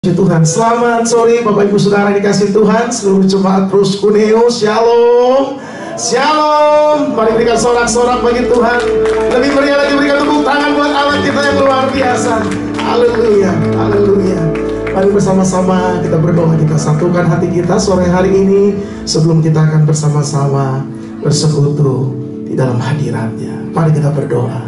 Puji Tuhan, selamat sore Bapak Ibu Saudara dikasih Tuhan, seluruh jemaat Pros Cuneo, Shalom, Shalom. Mari berikan sorak-sorak bagi Tuhan. Lebih meriah lagi berikan tepuk tangan buat Allah kita yang luar biasa. Haleluya, haleluya. Mari bersama-sama kita berdoa, kita satukan hati kita sore hari ini sebelum kita akan bersama-sama bersekutu di dalam hadiratnya. Mari kita berdoa.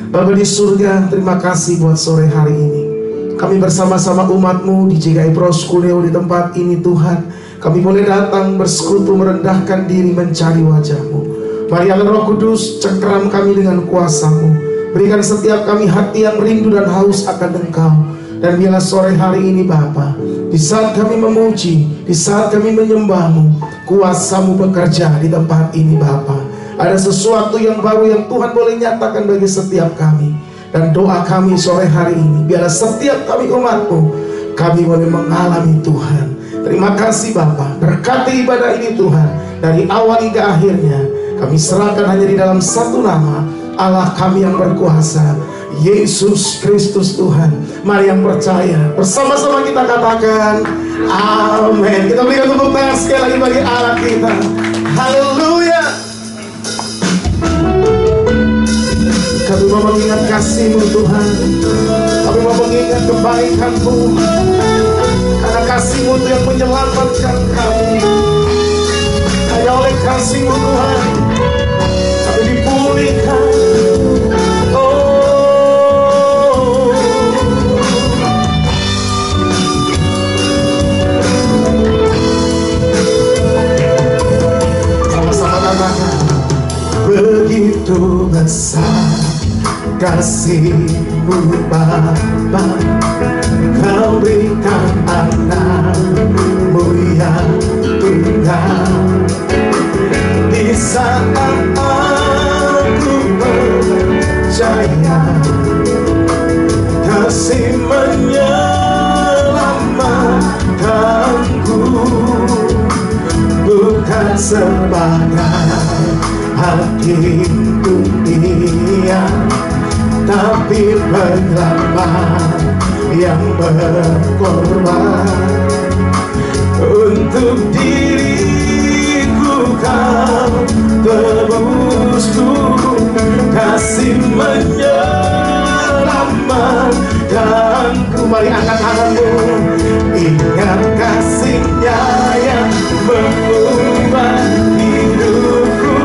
Bapa di surga, terima kasih buat sore hari ini. Kami bersama-sama umat-Mu di GKI Pros Cuneo di tempat ini Tuhan. Kami boleh datang bersekutu, merendahkan diri, mencari wajah-Mu. Mari Allah Roh Kudus, cengkeram kami dengan kuasa-Mu. Berikan setiap kami hati yang rindu dan haus akan Engkau. Dan biarlah sore hari ini Bapa, di saat kami memuji, di saat kami menyembah-Mu, kuasa-Mu bekerja di tempat ini Bapa. Ada sesuatu yang baru yang Tuhan boleh nyatakan bagi setiap kami. Dan doa kami sore hari ini, biarlah setiap kami umat-Mu, kami boleh mengalami Tuhan. Terima kasih Bapa, berkati ibadah ini Tuhan. Dari awal hingga akhirnya, kami serahkan hanya di dalam satu nama, Allah kami yang berkuasa, Yesus Kristus Tuhan. Mari yang percaya, bersama-sama kita katakan, amin. Kita berikan tepuk tangan sekali lagi bagi Allah kita. Haleluya. Kami mau mengingat kasih-Mu Tuhan. Kami mau mengingat kebaikan-Mu. Karena kasih-Mu itu yang menyelamatkan kami. Hanya oleh kasih-Mu Tuhan kami dipulihkan. Oh, sama-sama katakan, begitu besar kasih-Mu Bapa, Kau berikan anak-Mu yang tunggal. Di saat aku percaya kasih menyelamatkanku, bukan sebagai hakim dunia, tapi penyelamat yang berkorban. Untuk diriku Kau tebusku, kasih menyelamatkanku. Mari angkat tanganmu, ingat kasih-Nya yang mengubah hidupku.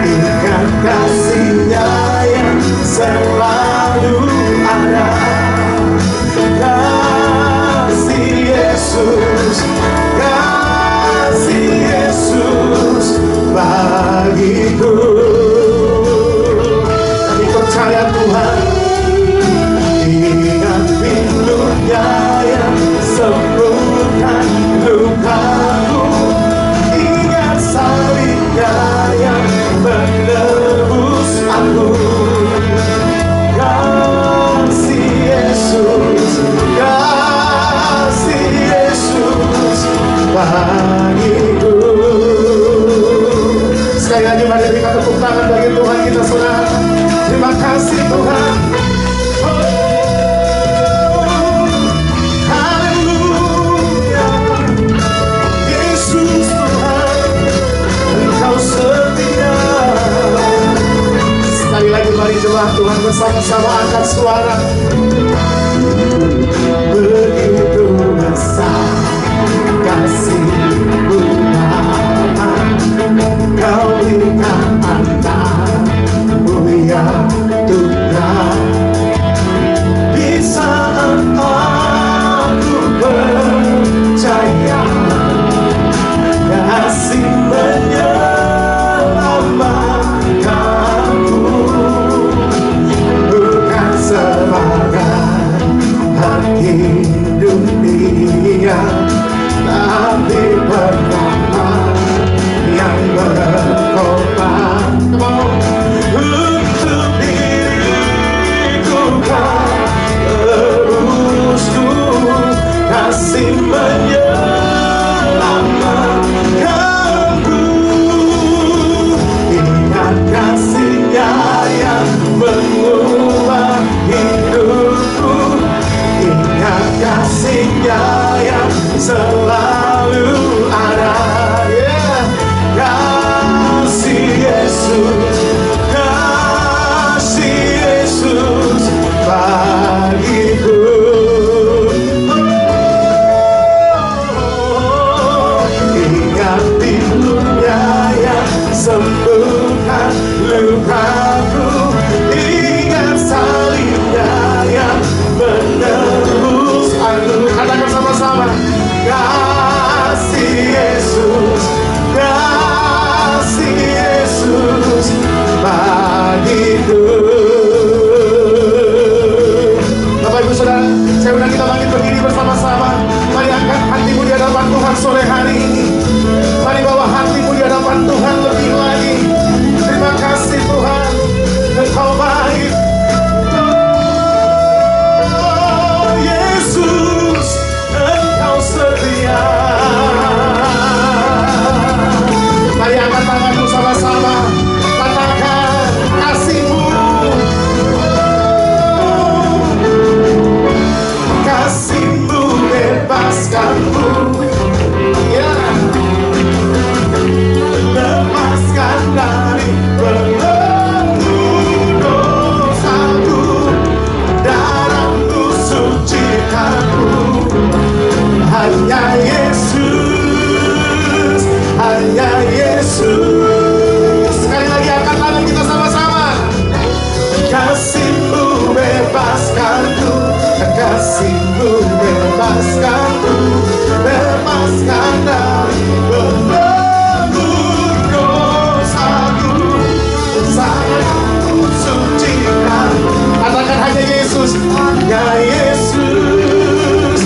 Ingat kasih-Nya yang selalu ada. Kasih Yesus, kasih Yesus bagiku. Kami percaya Tuhan, ingat rindunya yang selalu ada. Kasih Yesus, kasih Yesus bagiku. Ingat pilunya yang sembuhkan lukaku, ingat salibnya yang menebus aku. Katakan sama-sama, kasih Yesus, kasih Yesus bagiku. Bapak Ibu Saudara, saya undang kita bangkit berdiri bersama-sama. Mari angkat hatimu di hadapan Tuhan sore hari ini. Mari bawa hatimu di hadapan Tuhan lebih lagi. Terima kasih Tuhan, Engkau baik. Oh Yesus, Engkau setia. Mari angkat tanganmu sama-sama. Katakan kasih-Mu, kasih-Mu bebaskanku. Ya, lepaskan dari belenggu dosaku, darah-Mu sucikanku. Hanya Yesus, hanya Yesus. Sekali lagi angkat tangan kita sama-sama. Kasih-Mu bebaskanku, kasih-Mu bebaskanku, bebaskan dari belenggu dosaku, darah-Mu sucikan. Katakan hanya Yesus, hanya Yesus,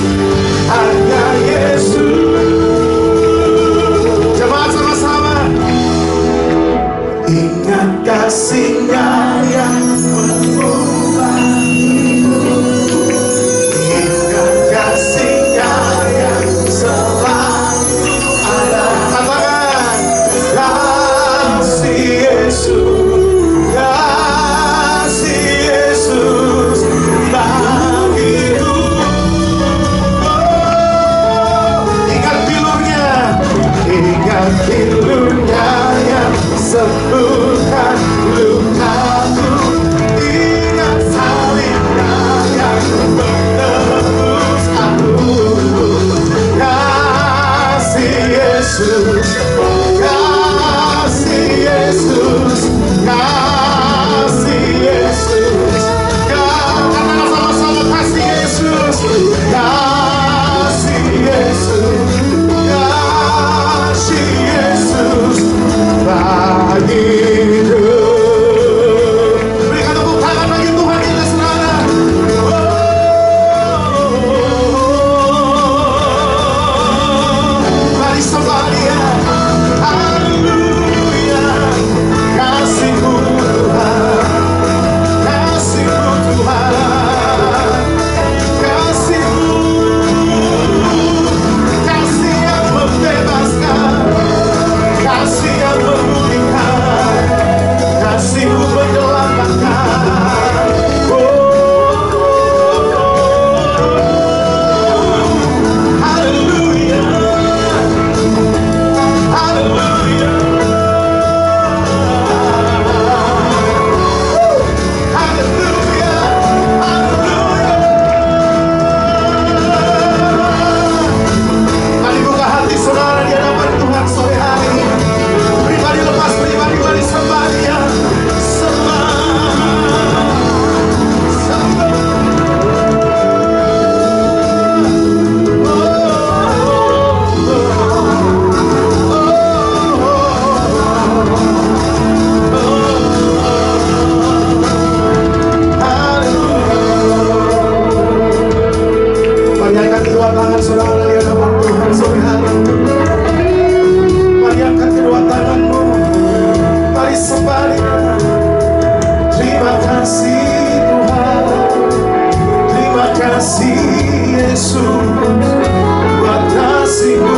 hanya Yesus. Jemaat sama-sama. Ingat kasih-Nya yang mengubah hidupku, ingat kasih-Nya yang selalu ada. Katakan kasih Yesus, kasih Yesus bagiku. Ingat bilurnya, ingat bilurnya yang sembuhkan lukaku, ingat salibnya yang menebus aku. Kasih Yesus, kasih Yesus, kasih Yesus. Katakan sama-sama, kasih Yesus, kasih Yesus, kasih Yesus bagiku. Berikan tepuk tangan bagi Tuhan kita, saudara. Mari sembah Dia. Haleluya. Kasih-Mu Tuhan, kasih-Mu Tuhan, kasih-Mu, kasih yang membebaskan, kasih yang memulihkan, kasih-Mu menyelamatkan. Haleluya, haleluya, haleluya, haleluya. Mari buka hati saudara di hadapan Tuhan sore hari ini. Pribadi lepas pribadi, mari sembah Dia. Sembah, sembah. Mari angkat kedua tangan saudara di hadapan Tuhan sore hari ini. Mari angkat kedua tanganmu, mari sembah Dia. Terima kasih Tuhan, terima kasih Yesus buat kasih-Mu.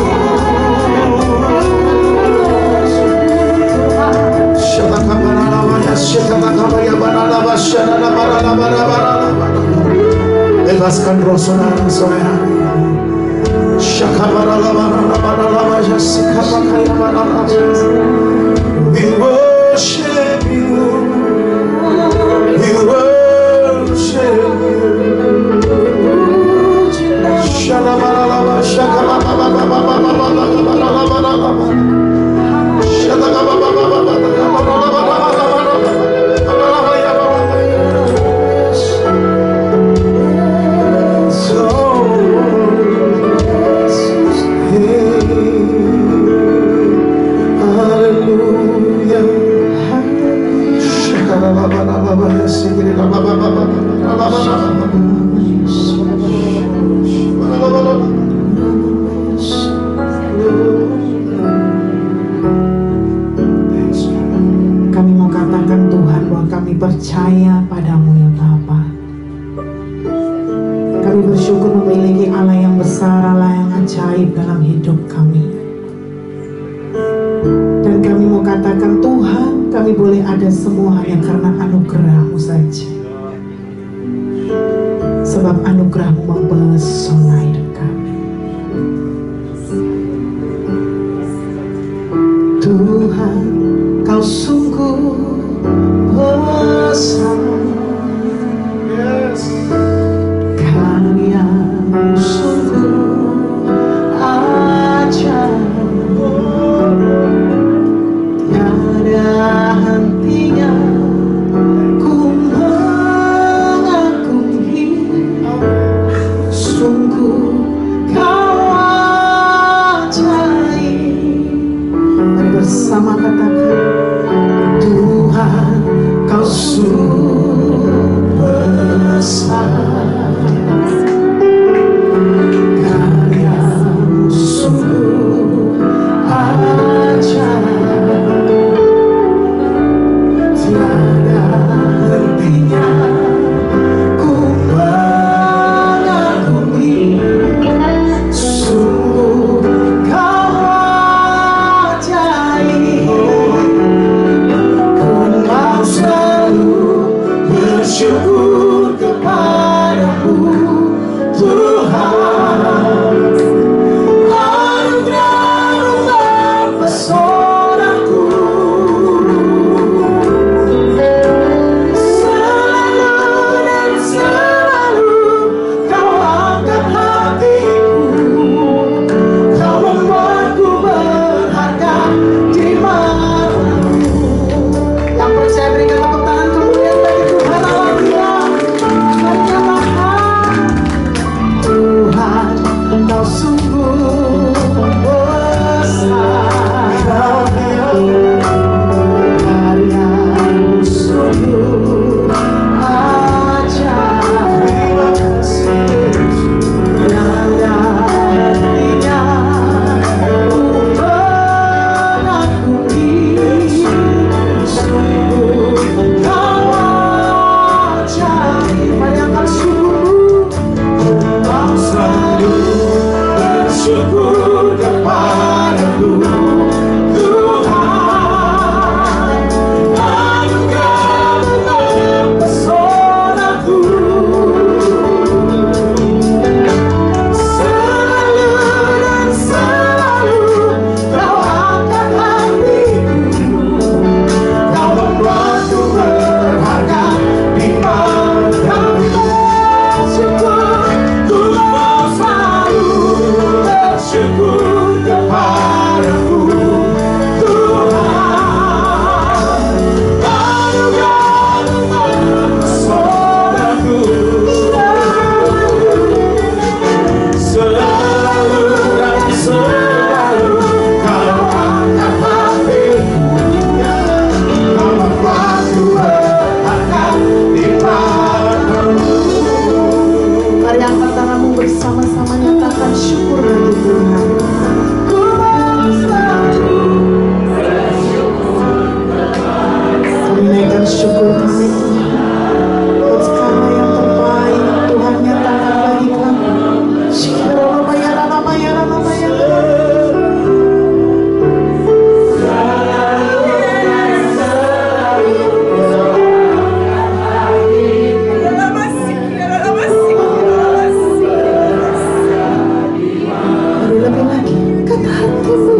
Bebaskan roh saudara sore hari. Kami mau katakan Tuhan bahwa kami percaya padamu ya Bapa. Kami bersyukur memiliki Allah yang besar, Allah yang ajaib dalam hidup kami. Dan kami mau katakan Tuhan, kami boleh ada semua hanya karena anugerah-Mu saja. Sebab anugerah-Mu mempesona hidup kami. Tuhan, Kau sungguh besar. Karya-Mu sungguh ajaib. Tiada hentinya ku mengagumi. Sungguh Kau ajaib. Mari bersama katakan, Tuhan, Kau sungguh besar. Karya-Mu sungguh ajaib. Tiada hentinya ku mengagumi. Sungguh Kau ajaib. Ku mau selalu bersyukur kepadamu, Tuhan. Anugerah-Mu mempesonaku. Selalu dan selalu Kau angkat hatiku. Kau membuatku berharga di matamu. Yang percaya berikan tepuk tangan kemuliaan bagi Tuhan. Haleluya. Mari katakan, Tuhan, Kau sungguh besar. Karya-Mu sungguh ajaib. Tiada hentinya ku mengagumi. Sungguh Kau ajaib. Mari angkat syukur. Kau selalu bersyukur kepadamu, Tuhan. Anugerah-Mu mempesonaku. Selalu dan selalu Kau angkat hatiku. Kau membuatku berharga di matamu. Bersyukur, ku mau selalu bersyukur kepadamu, Tuhan. Anugerah-Mu mempesonaku. Selalu dan selalu Kau angkat hatiku. Kau membuatku berharga di matamu. Mari angkat tanganmu bersama-sama, nyatakan syukur bagi Tuhan. Ku mau selalu kami naikkan syukur kami, Tuhan. Buat segala yang terbaik Tuhan nyatakan bagi kami. Lebih lagi, kata hatimu.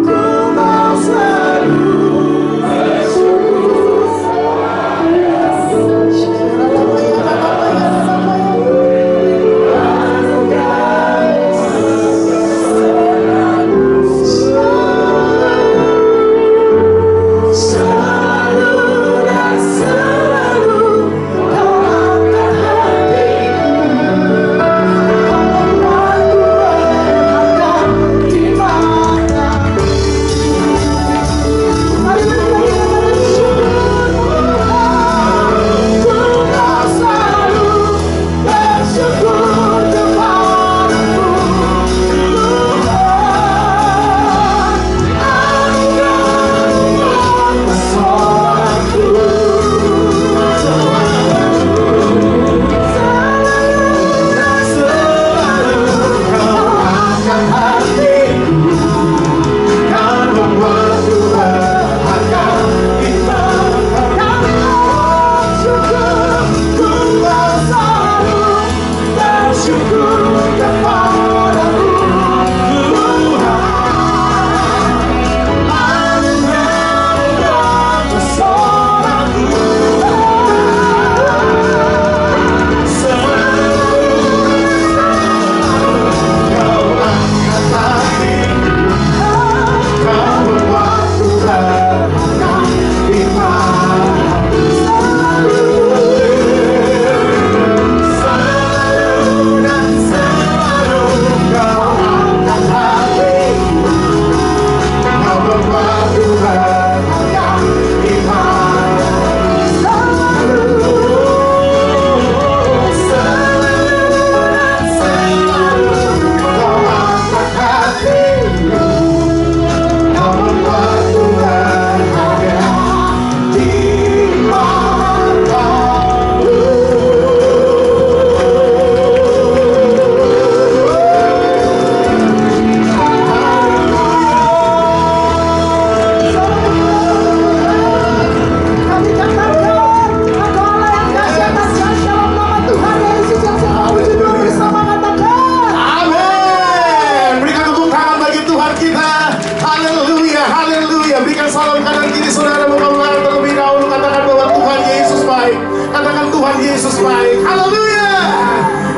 Ku mau selalu bersyukur. baik. Haleluya.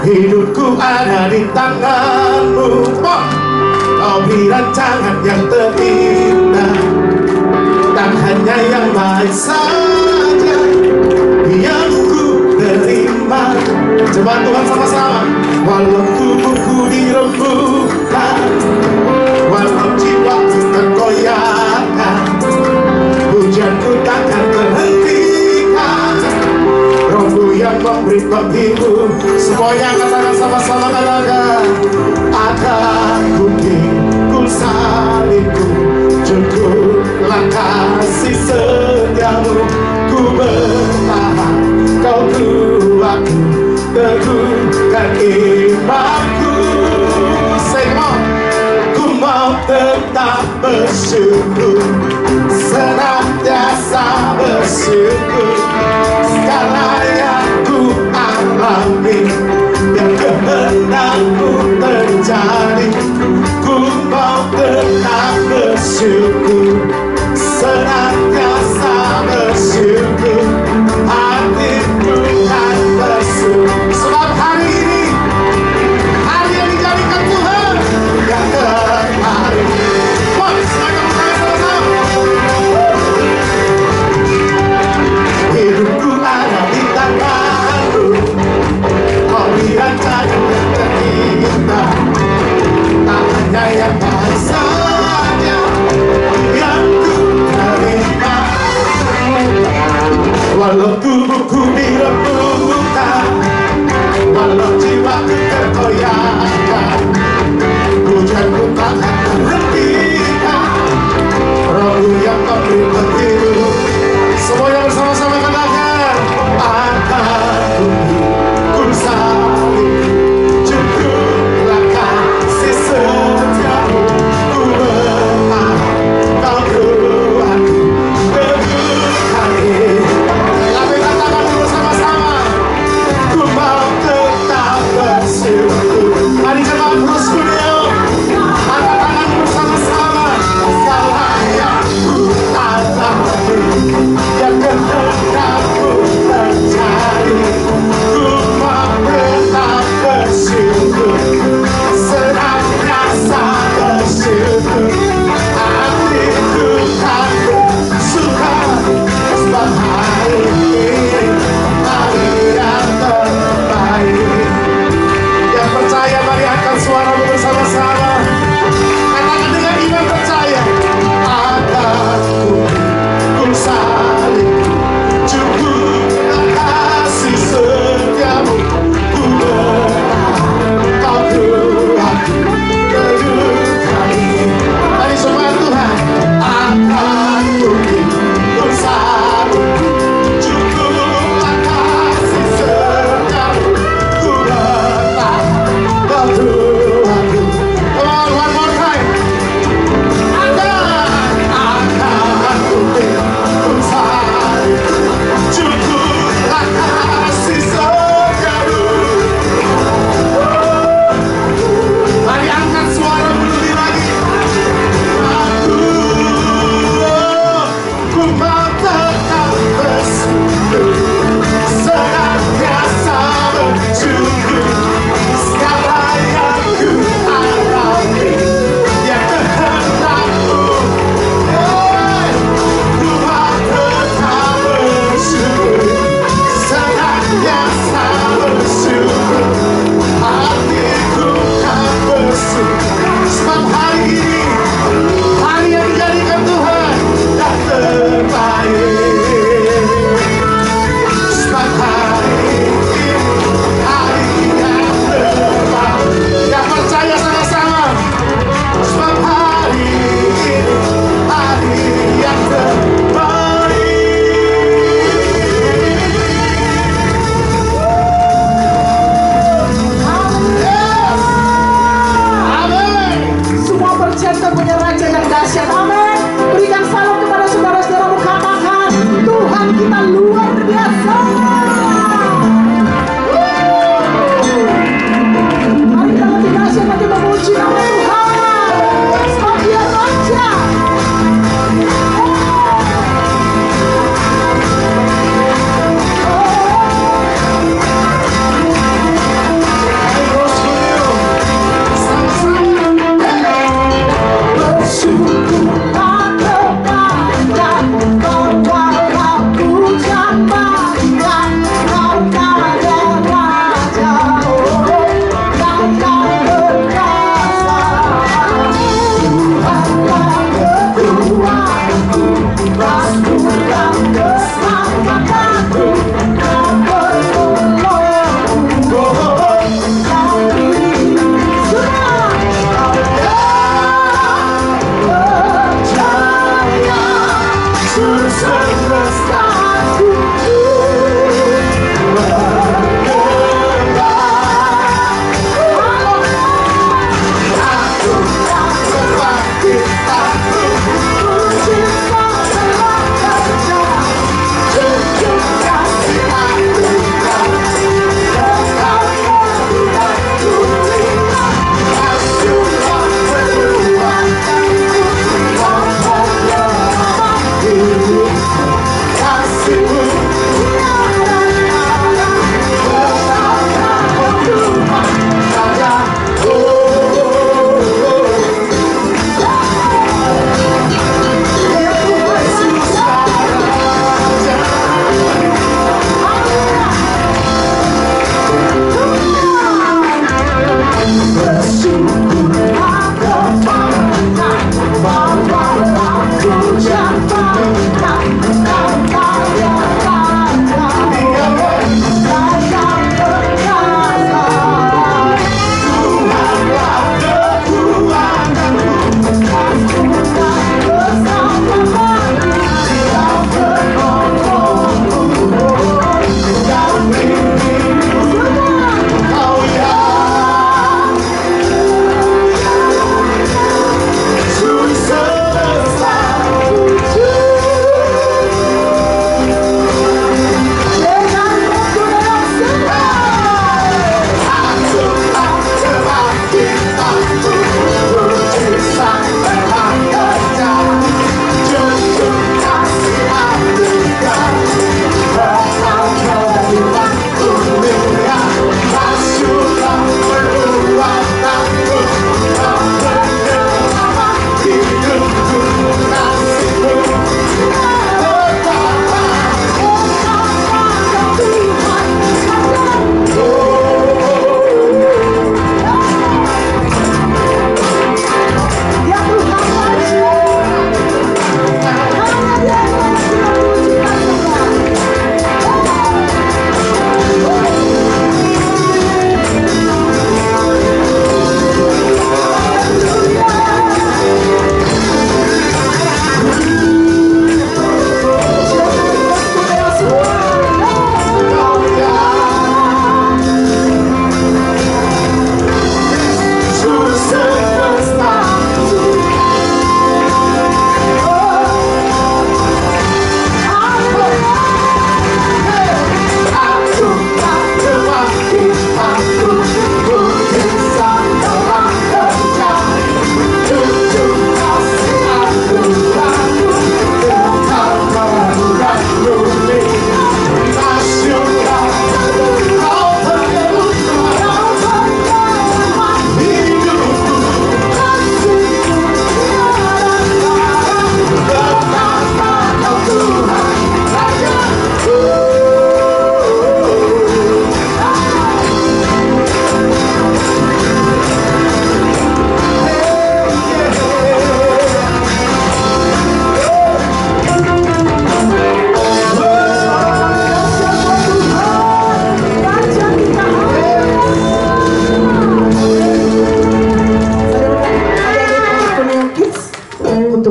Hidupku ada di tangan-Mu. Kau beri rancangan yang terindah, tak hanya yang baik saja yang ku terima. Coba Tuhan sama-sama. Walau tubuhku dirembukan, walau jiwaku tergoyahkan, hujanku takkan terhentikan. Rohmu yang memberi bagimu. Semuanya katakan sama-sama, katakan. Akan ku pikul salibku, cukuplah kasih setiamu. Ku bertahan, kau kuatku, teguhkan imanku. Say come on. Ku mau tetap bersyukur, senantiasa bersyukur. Segala yang ku alami, biar kehendak-Mu terjadi. Ku mau tetap bersyukur, senantiasa bersyukur. Hatiku kan bersyukur, sebab hari ini hari yang dijadikan Tuhan yang terbaik. Silakan sama-sama. Hidupku ada di tangan-Mu, Kau beri rancangan yang terindah, tak hanya yang baik saja yang ku terima. Walau tubuhku dirembukan, walau jiwaku tergoyahkan, hujanku takkan terhentikan. Rohmu yang memberi bagimu. Semuanya bersama-sama katakan. Akan ku salib, cukuplah kasih setiamu. Ku bertahan, kau kuatku, teguhkan imanku. Katakan bersama-sama. Ku mau tetap bersyukur. Mari jemaat terus kuneo, angkat tangan bersama-sama. Segala yang ku alami, yang kehendak-Mu terjadi. Ku mau tetap bersyukur, senantiasa bersyukur. Hatiku kan bersuka, sebab hari ini hari yang terbaik. Yang percaya mari angkat suara bersama-sama. Katakan dengan iman percaya. Akan ku salib, cukuplah kasih setiamu. Ku bertahan, kau kuatku, teguhkan imanku. Mari sembah Tuhan. Akan ku salib, cukuplah kasih setiamu. Ku bertahan, kau kuatku. Come on, one more time. Akan ku salib, cukuplah kasih setiamu. Mari angkat suara berdiri lagi. Ku mau tetap bersyukur, senantiasa bersyukur. Segala yang ku alami, yang kehendak-Mu. Ku mau tetap bersyukur, senantiasa bersyukur. Hatiku kan bersyukur, sebab hari ini hari yang dijadikan Tuhan yang terbaik. Sebab hari ini hari yang terbaik. Yang percaya sama-sama. Sebab hari ini hari yang terbaik. Yes. Amin. Semua percaya kita punya raja yang dahsyat. Amin. Berikan salam kepada saudara-saudaramu. Katakan, Tuhan kita luar biasa. Mari kita lebih dahsyat lagi memuji nama Tuhan. Sebab Dia raja.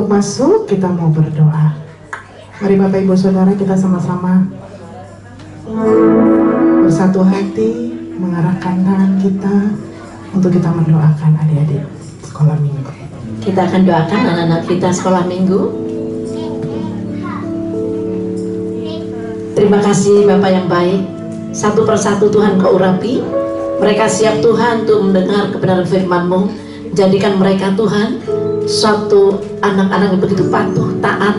Untuk masuk, kita mau berdoa. Mari Bapak Ibu Saudara, kita sama-sama bersatu hati mengarahkan tangan kita untuk kita mendoakan adik-adik sekolah minggu. Kita akan doakan anak-anak kita sekolah minggu. Terima kasih Bapak yang baik. Satu persatu Tuhan Kau urapi. Mereka siap Tuhan untuk mendengar kebenaran firman-Mu. Jadikan mereka Tuhan suatu anak-anak yang begitu patuh, taat,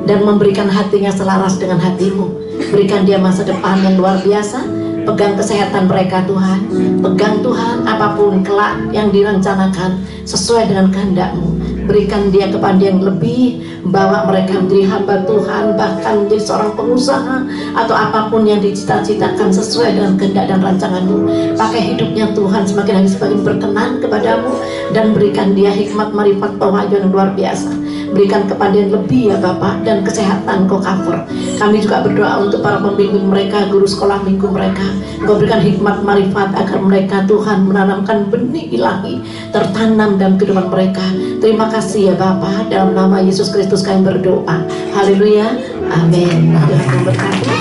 dan memberikan hatinya selaras dengan hati-Mu. Berikan dia masa depan yang luar biasa. Pegang kesehatan mereka Tuhan. Pegang Tuhan apapun kelak yang direncanakan sesuai dengan kehendak-Mu. Berikan dia kepandian lebih. Bawa mereka menjadi hamba Tuhan, bahkan menjadi seorang pengusaha, atau apapun yang dicita-citakan sesuai dengan kehendak dan rancangan-Mu. Pakai hidupnya Tuhan semakin hari semakin berkenan kepadamu, dan berikan dia hikmat, marifat, pewahyuan yang luar biasa. Berikan kepandian lebih ya Bapak, dan kesehatan Kau cover. Kami juga berdoa untuk para pembimbing mereka, guru sekolah minggu mereka. Kau berikan hikmat, marifat agar mereka Tuhan menanamkan benih ilahi tertanam dalam kehidupan mereka. Terima kasih ya Bapak, dalam nama Yesus Kristus kami berdoa. Haleluya, amin. Tuhan memberkati.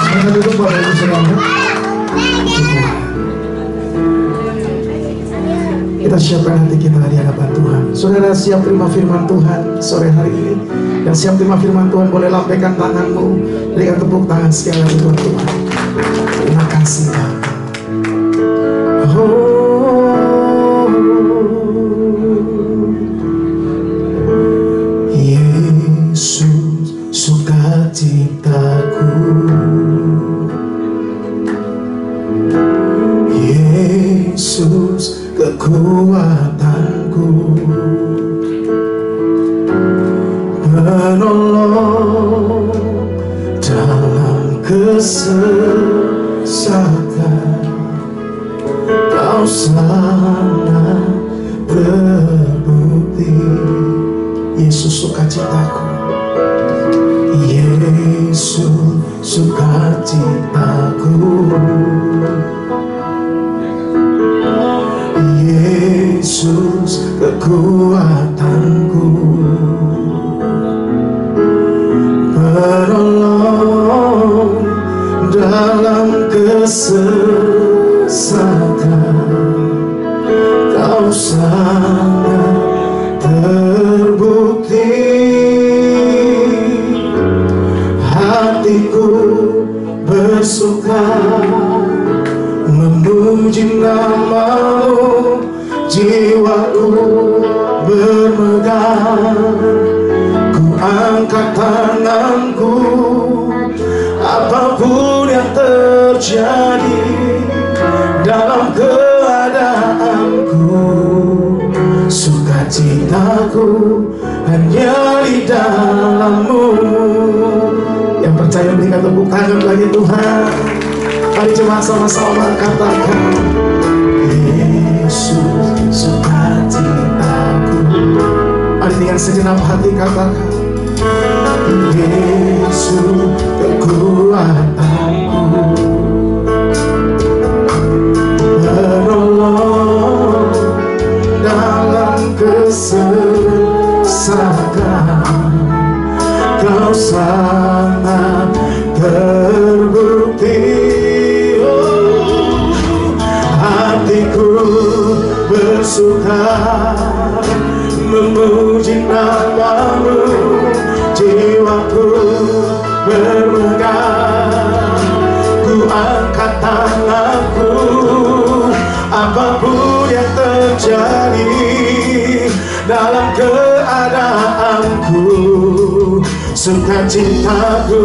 Kita duduk Bapak Ibu Saudara. Kita siapkan hati kita di hadapan Tuhan. Saudara siap terima firman Tuhan sore hari ini, dan siap terima firman Tuhan, boleh lambaikan tanganmu, berikan tepuk tangan sekali lagi buat Tuhan. Terima kasih Bapak. Yesus sukacitaku, Yesus kekuatanku, penolong dalam kesesakan. Kau sangat berbukti. Yesus sukacitaku, Yesus sukacitaku, Yesus kekuatanku, penolong dalam kesesakan. Kau sangat terbukti. Hatiku bersuka memuji nama-Mu, jiwaku bermegah. Ku angkat tanganku, apapun yang terjadi dalam keadaanku. Sukacitaku hanya di dalam-Mu. Yang percaya berikan tepuk tangan bagi Tuhan. Mari coba sama-sama katakan, Yesus sukacitaku. Mari dengan segenap hati katakan, Yesus kekuatanku, penolong dalam kesesakan. Kau sangat terbukti. Hatiku bersuka memuji nama-Mu, jiwaku bermegah. Ku angkat tanganku, apapun yang terjadi dalam keadaanku. Sukacitaku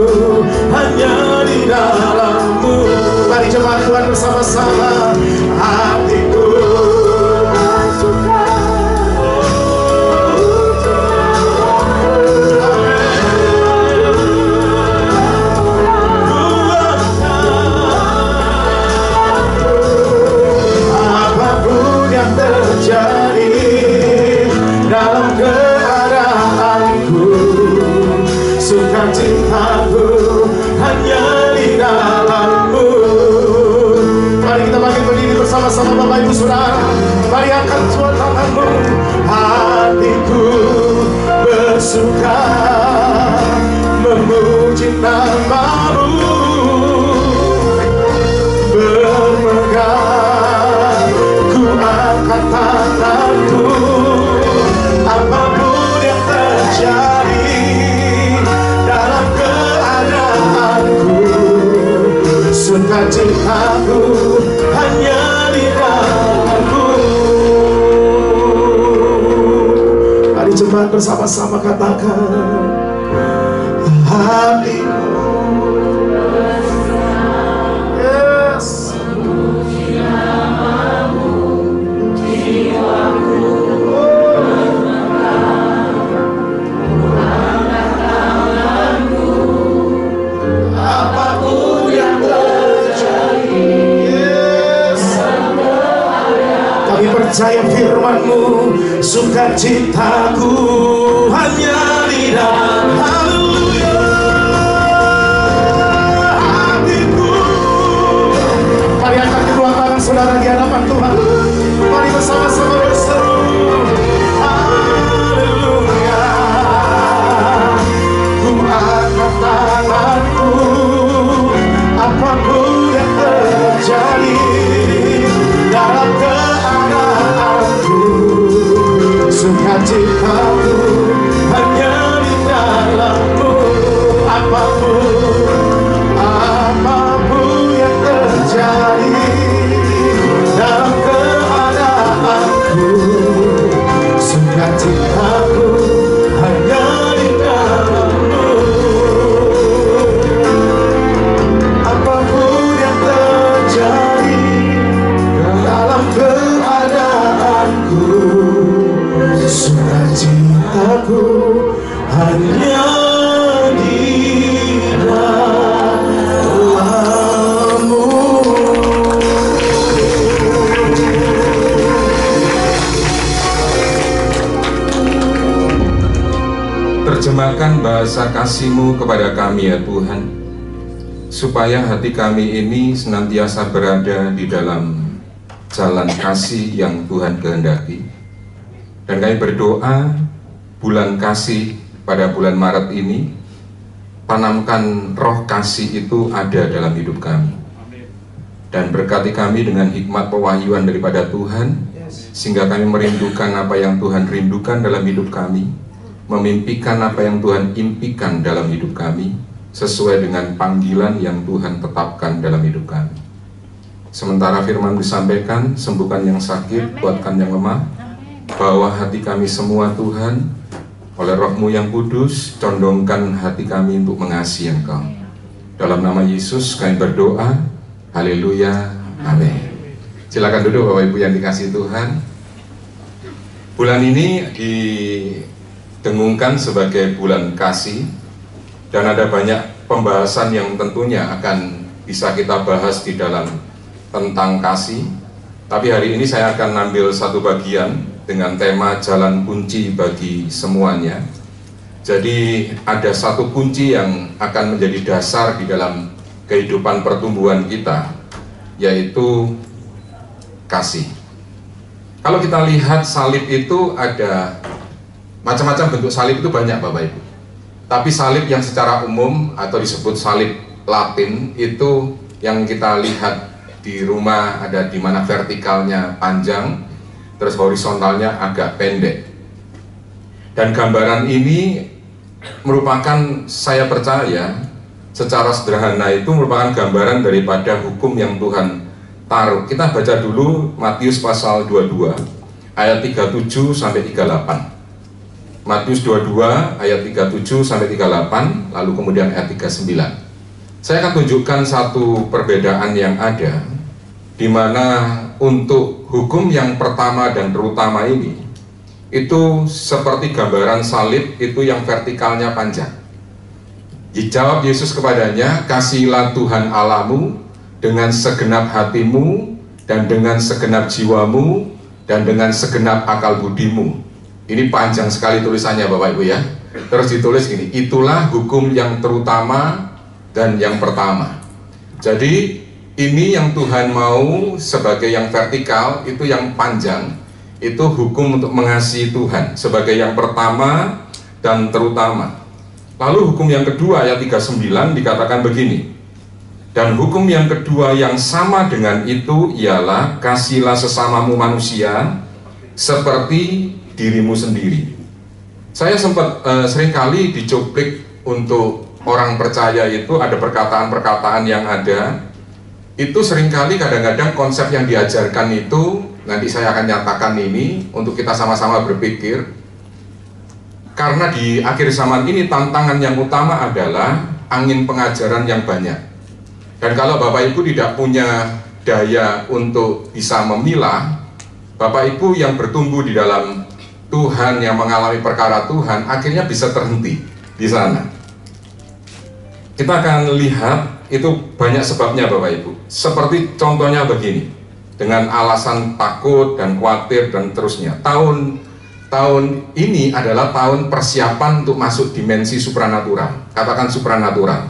hanya di dalam-Mu. Mari coba Tuhan bersama-sama. Hatiku bersuka, apapun yang terjadi dalam keadaanku. Sukacitaku hanya di dalam-Mu. Mari kita bangkit berdiri bersama-sama Bapak Ibu Saudara. Mari angkat dua tanganmu. Hatiku bersuka suka memuji nama-Mu, bermegang ku angkat tanganku, apapun yang terjadi dalam keadaanku, sukacitaku hanya di dalam-Mu. Mari jemaat bersama-sama katakan, hatiku, yes, apapun yang terjadi, yes, kami percaya firman-Mu, sukacitaku hanya di dalam haleluya. Hatiku, mari angkat kedua tangan saudara di hadapan Tuhan, mari bersama-sama berseru haleluya. Ku angkat tanganku, apapun yang terjadi dalam keadaanku, sukacitaku hanya di dalam-Mu. Apapun yang terjadi dalam keadaanku, sukacitaku hanya di dalam-Mu. Apapun yang terjadi dalam keadaanku, sukacitaku hanya di dalam-Mu. Terjemahkan bahasa kasih-Mu kepada kami ya Tuhan, supaya hati kami ini senantiasa berada di dalam jalan kasih yang Tuhan kehendaki. Dan kami berdoa bulan kasih pada bulan Maret ini, tanamkan roh kasih itu ada dalam hidup kami. Dan berkati kami dengan hikmat pewahyuan daripada Tuhan, sehingga kami merindukan apa yang Tuhan rindukan dalam hidup kami, memimpikan apa yang Tuhan impikan dalam hidup kami, sesuai dengan panggilan yang Tuhan tetapkan dalam hidup kami. Sementara firman disampaikan, sembuhkan yang sakit, kuatkan yang lemah, bawa hati kami semua Tuhan, oleh Roh-Mu yang kudus, condongkan hati kami untuk mengasihi Engkau. Dalam nama Yesus kami berdoa, haleluya, amin. Silakan duduk Bapak Ibu yang dikasihi Tuhan. Bulan ini didengungkan sebagai bulan kasih, dan ada banyak pembahasan yang tentunya akan bisa kita bahas di dalam tentang kasih. Tapi hari ini saya akan ambil satu bagian dengan tema jalan kunci bagi semuanya. Jadi ada satu kunci yang akan menjadi dasar di dalam kehidupan pertumbuhan kita, yaitu kasih. Kalau kita lihat salib itu ada macam-macam bentuk salib, itu banyak Bapak Ibu. Tapi salib yang secara umum atau disebut salib Latin itu yang kita lihat di rumah, ada di mana vertikalnya panjang, terus horizontalnya agak pendek. Dan gambaran ini merupakan, saya percaya secara sederhana itu merupakan gambaran daripada hukum yang Tuhan taruh. Kita baca dulu Matius pasal 22 ayat 37 sampai 38. Matius 22 ayat 37 sampai 38, lalu kemudian ayat 39. Saya akan tunjukkan satu perbedaan yang ada, di mana untuk hukum yang pertama dan terutama ini, itu seperti gambaran salib itu yang vertikalnya panjang. Dijawab Yesus kepadanya, kasihilah Tuhan Allahmu dengan segenap hatimu, dan dengan segenap jiwamu, dan dengan segenap akal budimu. Ini panjang sekali tulisannya Bapak Ibu ya. Terus ditulis gini, itulah hukum yang terutama dan yang pertama. Jadi ini yang Tuhan mau sebagai yang vertikal, itu yang panjang, itu hukum untuk mengasihi Tuhan sebagai yang pertama dan terutama. Lalu hukum yang kedua ayat 39 dikatakan begini, dan hukum yang kedua yang sama dengan itu ialah kasihilah sesamamu manusia seperti dirimu sendiri. Saya sempat seringkali dicuplik untuk orang percaya itu ada perkataan-perkataan yang ada, itu seringkali kadang-kadang konsep yang diajarkan itu, nanti saya akan nyatakan ini untuk kita sama-sama berpikir, karena di akhir zaman ini tantangan yang utama adalah angin pengajaran yang banyak. Dan kalau Bapak Ibu tidak punya daya untuk bisa memilah, Bapak Ibu yang bertumbuh di dalam Tuhan, yang mengalami perkara Tuhan, akhirnya bisa terhenti di sana. Kita akan lihat itu banyak sebabnya Bapak Ibu. Seperti contohnya begini, dengan alasan takut dan khawatir dan terusnya. Tahun ini adalah tahun persiapan untuk masuk dimensi supranatural. Katakan supranatural.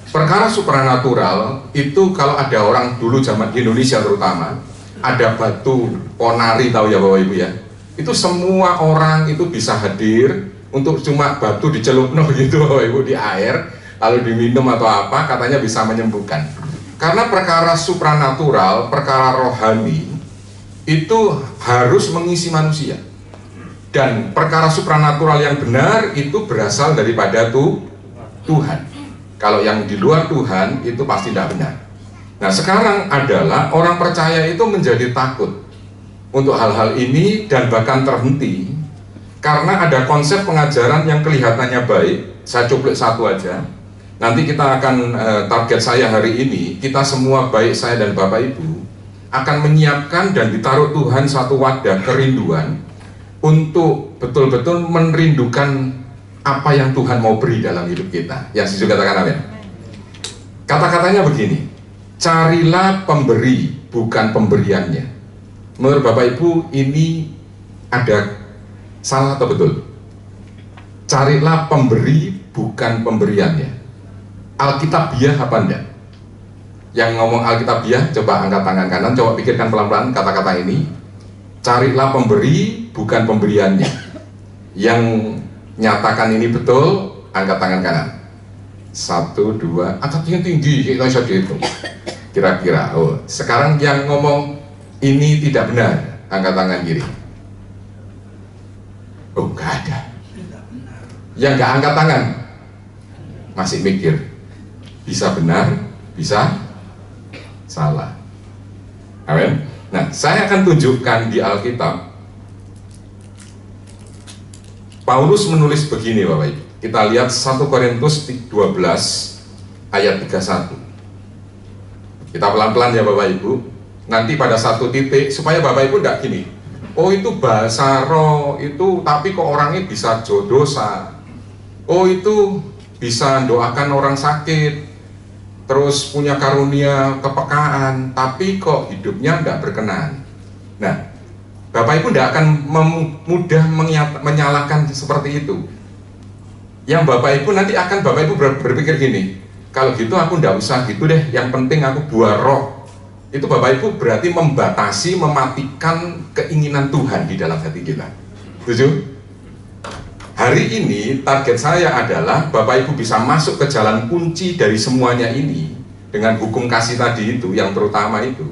Perkara supranatural itu kalau ada orang dulu zaman di Indonesia terutama, ada batu ponari, tahu ya Bapak Ibu ya, itu semua orang itu bisa hadir untuk cuma batu dicelupno gitu Bapak Ibu di air, lalu diminum atau apa, katanya bisa menyembuhkan. Karena perkara supranatural, perkara rohani itu harus mengisi manusia, dan perkara supranatural yang benar itu berasal daripada Tuhan. Kalau yang di luar Tuhan itu pasti tidak benar. Nah sekarang adalah orang percaya itu menjadi takut untuk hal-hal ini dan bahkan terhenti karena ada konsep pengajaran yang kelihatannya baik. Saya cuplik satu aja. Nanti kita akan target saya hari ini, kita semua baik saya dan Bapak Ibu akan menyiapkan dan ditaruh Tuhan satu wadah kerinduan untuk betul-betul merindukan apa yang Tuhan mau beri dalam hidup kita. Yang setuju katakan amin. Kata-katanya begini, carilah pemberi bukan pemberiannya. Menurut Bapak Ibu ini ada salah atau betul? Carilah pemberi bukan pemberiannya. Alkitabiah apa enggak? Yang ngomong Alkitabiah coba angkat tangan kanan, coba pikirkan pelan-pelan kata-kata ini. Carilah pemberi bukan pemberiannya. Yang nyatakan ini betul, angkat tangan kanan. 1, 2, angkatnya tinggi, kita bisa dihitung. Kira-kira, oh, sekarang yang ngomong ini tidak benar, angkat tangan kiri. Oh, nggak ada. Yang nggak angkat tangan, masih mikir. Bisa benar, bisa salah. Amin. Nah, saya akan tunjukkan di Alkitab. Paulus menulis begini Bapak Ibu. Kita lihat 1 Korintus 12 ayat 31. Kita pelan-pelan ya Bapak Ibu. Nanti pada satu titik supaya Bapak Ibu tidak gini. Oh itu bahasa roh itu, tapi kok orangnya bisa dosa. Oh itu bisa doakan orang sakit, terus punya karunia kepekaan, tapi kok hidupnya tidak berkenan. Nah, Bapak Ibu tidak akan mudah menyalahkan seperti itu. Yang Bapak Ibu nanti akan Bapak Ibu berpikir gini, kalau gitu aku tidak usah gitu deh, yang penting aku buah roh. Itu Bapak Ibu berarti membatasi, mematikan keinginan Tuhan di dalam hati kita. Setuju? Hari ini target saya adalah Bapak Ibu bisa masuk ke jalan kunci dari semuanya ini dengan hukum kasih tadi itu, yang terutama itu.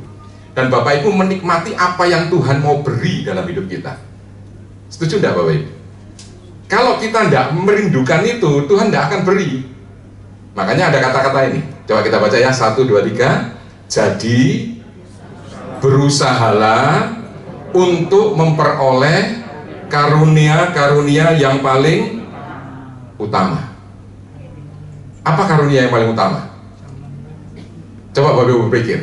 Dan Bapak Ibu menikmati apa yang Tuhan mau beri dalam hidup kita. Setuju tidak Bapak Ibu? Kalau kita tidak merindukan itu, Tuhan tidak akan beri. Makanya ada kata-kata ini. Coba kita baca ya, 1, 2, 3. Jadi berusahalah untuk memperoleh karunia-karunia yang paling utama. Apa karunia yang paling utama? Coba Bapak Ibu berpikir.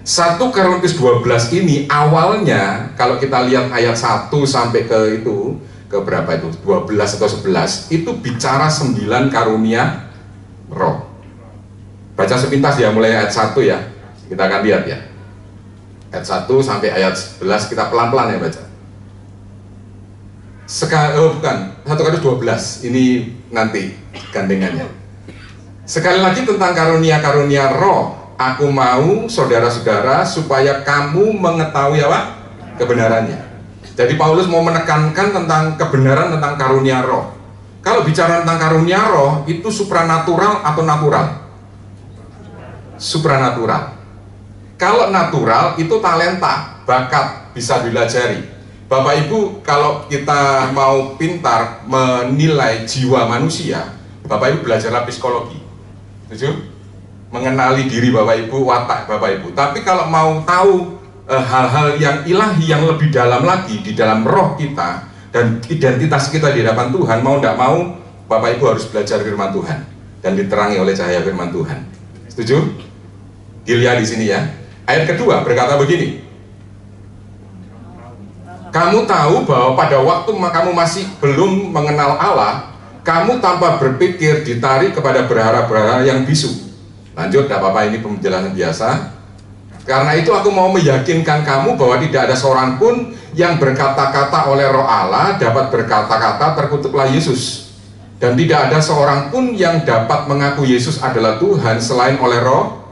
1 Korintus 12 ini awalnya, kalau kita lihat ayat 1 sampai ke itu, ke berapa itu? 12 atau 11, itu bicara 9 karunia roh. Baca sepintas ya, mulai ayat 1 ya. Kita akan lihat ya. Ayat 1 sampai ayat 11, kita pelan-pelan ya baca. Bukan, 1 Korintus 12, ini nanti gandengannya. Sekali lagi tentang karunia-karunia roh. Aku mau saudara-saudara supaya kamu mengetahui apa? Kebenarannya. Jadi Paulus mau menekankan tentang kebenaran tentang karunia roh. Kalau bicara tentang karunia roh, itu supranatural atau natural? Supranatural. Kalau natural itu talenta, bakat, bisa dilajari. Bapak Ibu, kalau kita mau pintar menilai jiwa manusia, Bapak Ibu belajarlah psikologi. Setuju? Mengenali diri Bapak Ibu, watak Bapak Ibu. Tapi kalau mau tahu hal-hal yang ilahi, yang lebih dalam lagi di dalam roh kita dan identitas kita di hadapan Tuhan, mau tidak mau Bapak Ibu harus belajar firman Tuhan dan diterangi oleh cahaya firman Tuhan. Setuju? Dilihat di sini ya. Ayat kedua berkata begini, kamu tahu bahwa pada waktu kamu masih belum mengenal Allah, kamu tanpa berpikir ditarik kepada berhala-berhala yang bisu. Lanjut, tidak apa-apa, ini penjelasan biasa. Karena itu aku mau meyakinkan kamu bahwa tidak ada seorang pun yang berkata-kata oleh roh Allah dapat berkata-kata terkutuklah Yesus. Dan tidak ada seorang pun yang dapat mengaku Yesus adalah Tuhan selain oleh roh.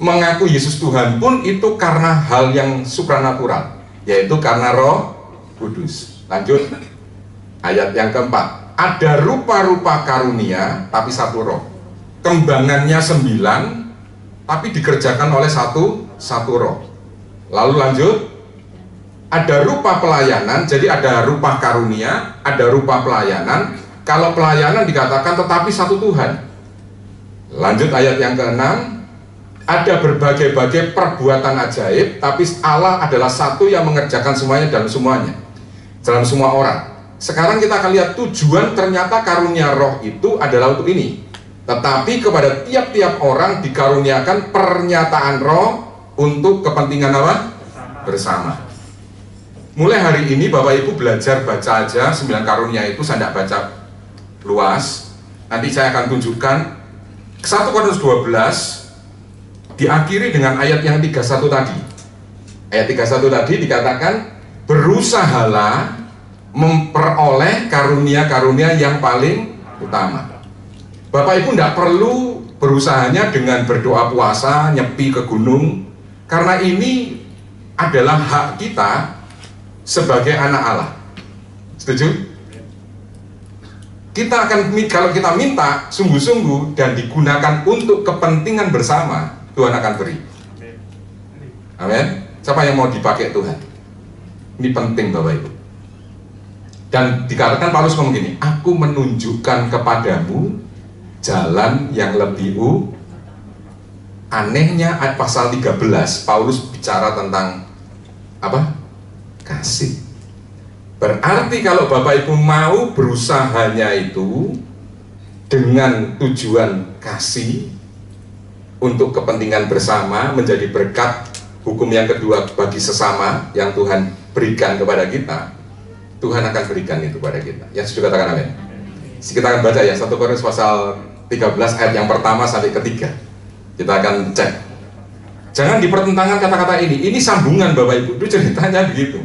Mengaku Yesus Tuhan pun itu karena hal yang supranatural, yaitu karena Roh Kudus. Lanjut, ayat yang keempat. Ada rupa-rupa karunia tapi satu roh. Kembangannya 9 tapi dikerjakan oleh satu roh. Lalu lanjut, ada rupa pelayanan. Jadi ada rupa karunia, ada rupa pelayanan. Kalau pelayanan dikatakan tetapi satu Tuhan. Lanjut ayat yang ke-6. Ada berbagai-bagai perbuatan ajaib, tapi Allah adalah satu yang mengerjakan semuanya dalam semua orang. Sekarang kita akan lihat tujuan ternyata karunia roh itu adalah untuk ini. Tetapi kepada tiap-tiap orang dikaruniakan pernyataan roh untuk kepentingan apa? Bersama. Mulai hari ini Bapak Ibu belajar baca aja 9 karunia itu, saya tidak baca luas. Nanti saya akan tunjukkan 1 Korintus 12 diakhiri dengan ayat yang 31 tadi. Ayat 31 tadi dikatakan, berusahalah memperoleh karunia-karunia yang paling utama. Bapak Ibu tidak perlu berusahanya dengan berdoa puasa, nyepi ke gunung, karena ini adalah hak kita sebagai anak Allah. Setuju? Kita akan, kalau kita minta sungguh-sungguh dan digunakan untuk kepentingan bersama, Tuhan akan beri. Amin. Siapa yang mau dipakai Tuhan? Ini penting Bapak Ibu. Dan dikatakan Paulus ngomong gini, aku menunjukkan kepadamu jalan yang lebih anehnya pasal 13 Paulus bicara tentang apa? Kasih. Berarti kalau Bapak Ibu mau berusahanya itu dengan tujuan kasih untuk kepentingan bersama, menjadi berkat hukum yang kedua bagi sesama yang Tuhan berikan kepada kita, Tuhan akan berikan itu kepada kita. Yang setuju katakan amin. Kita akan baca ya 1 Korintus pasal 13 ayat yang pertama sampai ketiga. Kita akan cek. Jangan dipertentangkan kata-kata ini. Ini sambungan Bapak Ibu. Itu ceritanya begitu.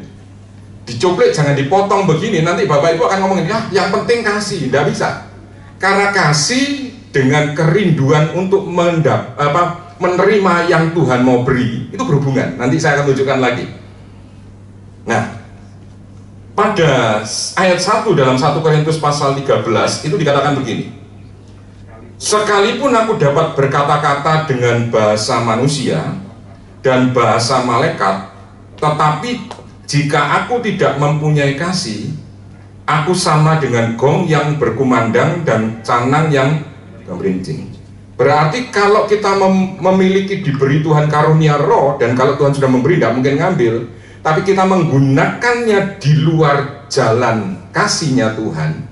Dicoplik, jangan dipotong begini. Nanti Bapak Ibu akan ngomongin, ya yang penting kasih. Tidak bisa. Karena kasih dengan kerinduan untuk menerima yang Tuhan mau beri, itu berhubungan. Nanti saya akan tunjukkan lagi. Nah, pada ayat 1 dalam 1 Korintus pasal 13 itu dikatakan begini, sekalipun aku dapat berkata-kata dengan bahasa manusia dan bahasa malaikat, tetapi jika aku tidak mempunyai kasih, aku sama dengan gong yang berkumandang dan canang yang gemerincing. Berarti kalau kita memiliki diberi Tuhan karunia roh, dan kalau Tuhan sudah memberi tidak mungkin ngambil, tapi kita menggunakannya di luar jalan kasihnya Tuhan,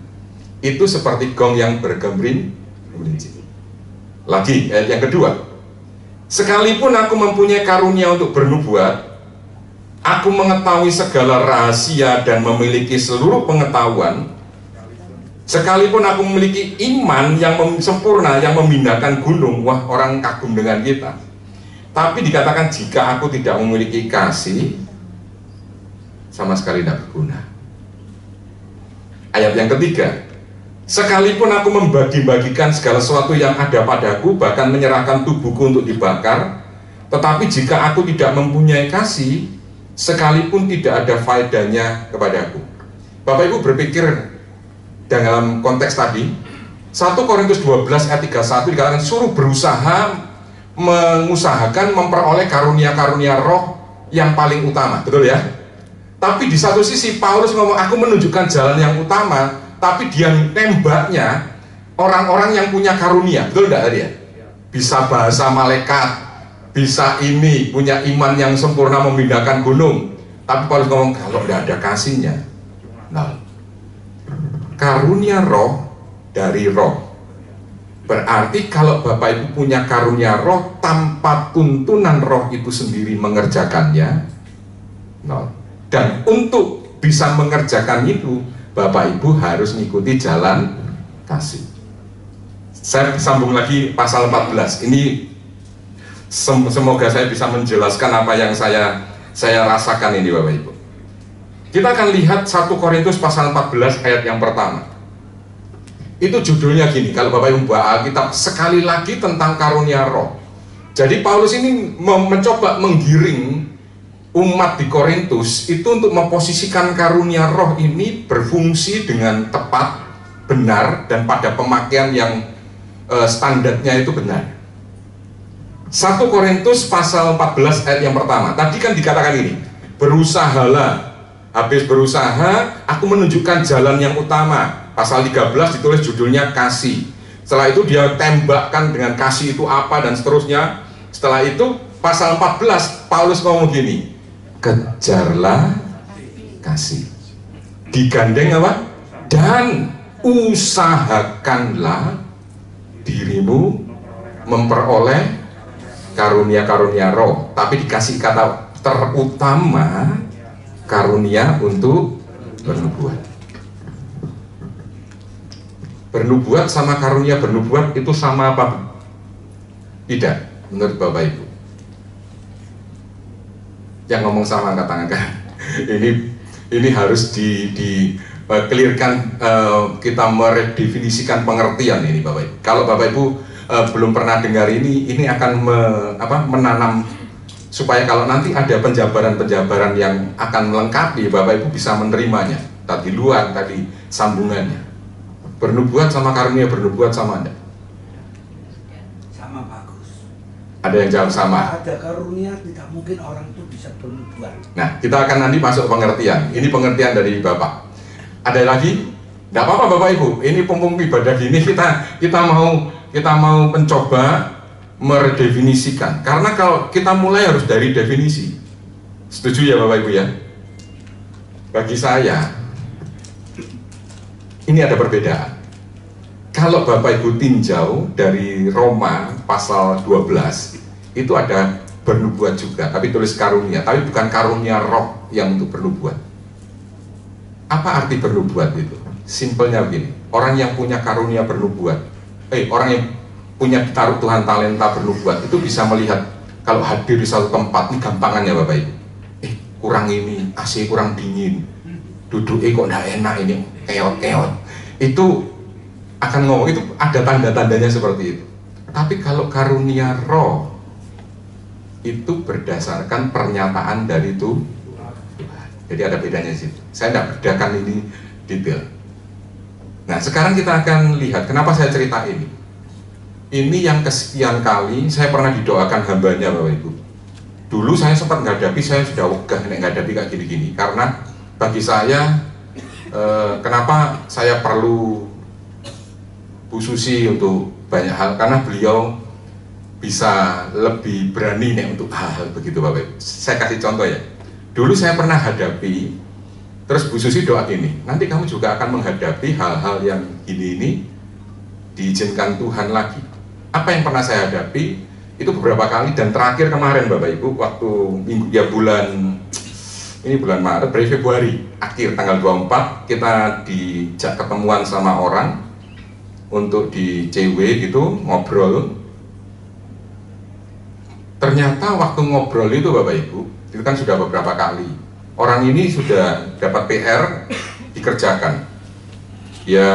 itu seperti gong yang bergemerincing. Lagi ayat yang kedua, sekalipun aku mempunyai karunia untuk bernubuat, aku mengetahui segala rahasia dan memiliki seluruh pengetahuan, sekalipun aku memiliki iman yang sempurna, yang memindahkan gunung, wah orang kagum dengan kita. Tapi dikatakan jika aku tidak memiliki kasih, sama sekali tidak berguna. Ayat yang ketiga, sekalipun aku membagi-bagikan segala sesuatu yang ada padaku, bahkan menyerahkan tubuhku untuk dibakar, tetapi jika aku tidak mempunyai kasih, sekalipun tidak ada faedahnya kepadaku. Bapak Ibu berpikir dalam konteks tadi 1 Korintus 12 ayat 31 dikatakan suruh berusaha mengusahakan memperoleh karunia-karunia roh yang paling utama, betul ya? Tapi di satu sisi Paulus ngomong aku menunjukkan jalan yang utama, tapi dia tembaknya orang-orang yang punya karunia, betul enggak tadi ya? Bisa bahasa malaikat, bisa ini, punya iman yang sempurna memindahkan gunung. Tapi Paulus ngomong kalau tidak ada kasihnya, nah, karunia roh dari roh. Berarti kalau Bapak Ibu punya karunia roh tanpa tuntunan roh itu sendiri mengerjakannya, no. Dan untuk bisa mengerjakan itu Bapak Ibu harus mengikuti jalan kasih. Saya sambung lagi pasal 14. Ini semoga saya bisa menjelaskan apa yang saya rasakan ini Bapak Ibu. Kita akan lihat 1 Korintus pasal 14 ayat yang pertama. Itu judulnya gini, kalau Bapak Ibu buka Alkitab, sekali lagi tentang karunia roh. Jadi Paulus ini mencoba menggiring umat di Korintus itu untuk memposisikan karunia roh ini berfungsi dengan tepat, benar, dan pada pemakaian yang standarnya itu benar. 1 Korintus pasal 14 ayat yang pertama. Tadi kan dikatakan ini, berusahalah, habis berusaha aku menunjukkan jalan yang utama. Pasal 13 ditulis judulnya kasih. Setelah itu dia tembakkan dengan kasih itu apa dan seterusnya. Setelah itu pasal 14 Paulus ngomong gini, kejarlah kasih, digandeng apa? Dan usahakanlah dirimu memperoleh karunia-karunia roh. Tapi dikasih kata terutama karunia untuk bernubuat. Bernubuat sama karunia bernubuat itu sama apa? Tidak, menurut Bapak Ibu. Yang ngomong sama angkat tangan kan? Ini harus clearkan, kita meredefinisikan pengertian ini Bapak Ibu. Kalau Bapak Ibu belum pernah dengar ini akan menanam supaya kalau nanti ada penjabaran-penjabaran yang akan melengkapi, Bapak Ibu bisa menerimanya. Tadi luar, tadi sambungannya. Bernubuat sama karunia bernubuat sama Anda? Sama bagus. Ada yang jawab sama? Ada karunia, tidak mungkin orang itu bisa bernubuat. Nah, kita akan nanti masuk pengertian. Ini pengertian dari Bapak. Ada lagi? Tidak apa-apa Bapak Ibu. Ini pemung ibadah gini kita mau mencoba meredefinisikan. Karena kalau kita mulai harus dari definisi. Setuju ya Bapak Ibu ya? Bagi saya ini ada perbedaan. Kalau Bapak Ibu tinjau dari Roma pasal 12, itu ada bernubuat juga, tapi tulis karunia, tapi bukan karunia roh yang untuk bernubuat. Apa arti bernubuat itu? Simpelnya begini, orang yang punya karunia bernubuat, orang yang punya taruh Tuhan talenta bernubuat, itu bisa melihat kalau hadir di satu tempat, ini gampangannya Bapak Ibu. Kurang ini, AC kurang dingin, duduknya kok tidak enak ini, keot-keot. Itu akan ngomong, itu ada tanda-tandanya seperti itu. Tapi kalau karunia roh itu berdasarkan pernyataan dari Tuhan. Jadi ada bedanya sih. Saya tidak bedakan ini detail. Nah, sekarang kita akan lihat kenapa saya cerita ini. Ini yang kesekian kali saya pernah didoakan hambanya Bapak Ibu. Dulu saya sempat menghadapi, saya sudah wegah menghadapi kayak gini-gini. Karena bagi saya, kenapa saya perlu Bu Susi untuk banyak hal, karena beliau bisa lebih berani nih untuk hal-hal begitu Bapak Ibu. Saya kasih contoh ya. Dulu saya pernah hadapi, terus Bu Susi doa gini, nanti kamu juga akan menghadapi hal-hal yang ini diizinkan Tuhan lagi. Apa yang pernah saya hadapi itu beberapa kali, dan terakhir kemarin Bapak Ibu waktu minggu ya bulan Maret, Februari akhir tanggal 24 kita dijak ketemuan sama orang untuk di CW gitu, ngobrol. Ternyata waktu ngobrol itu Bapak Ibu, itu kan sudah beberapa kali. Orang ini sudah dapat PR, dikerjakan. Ya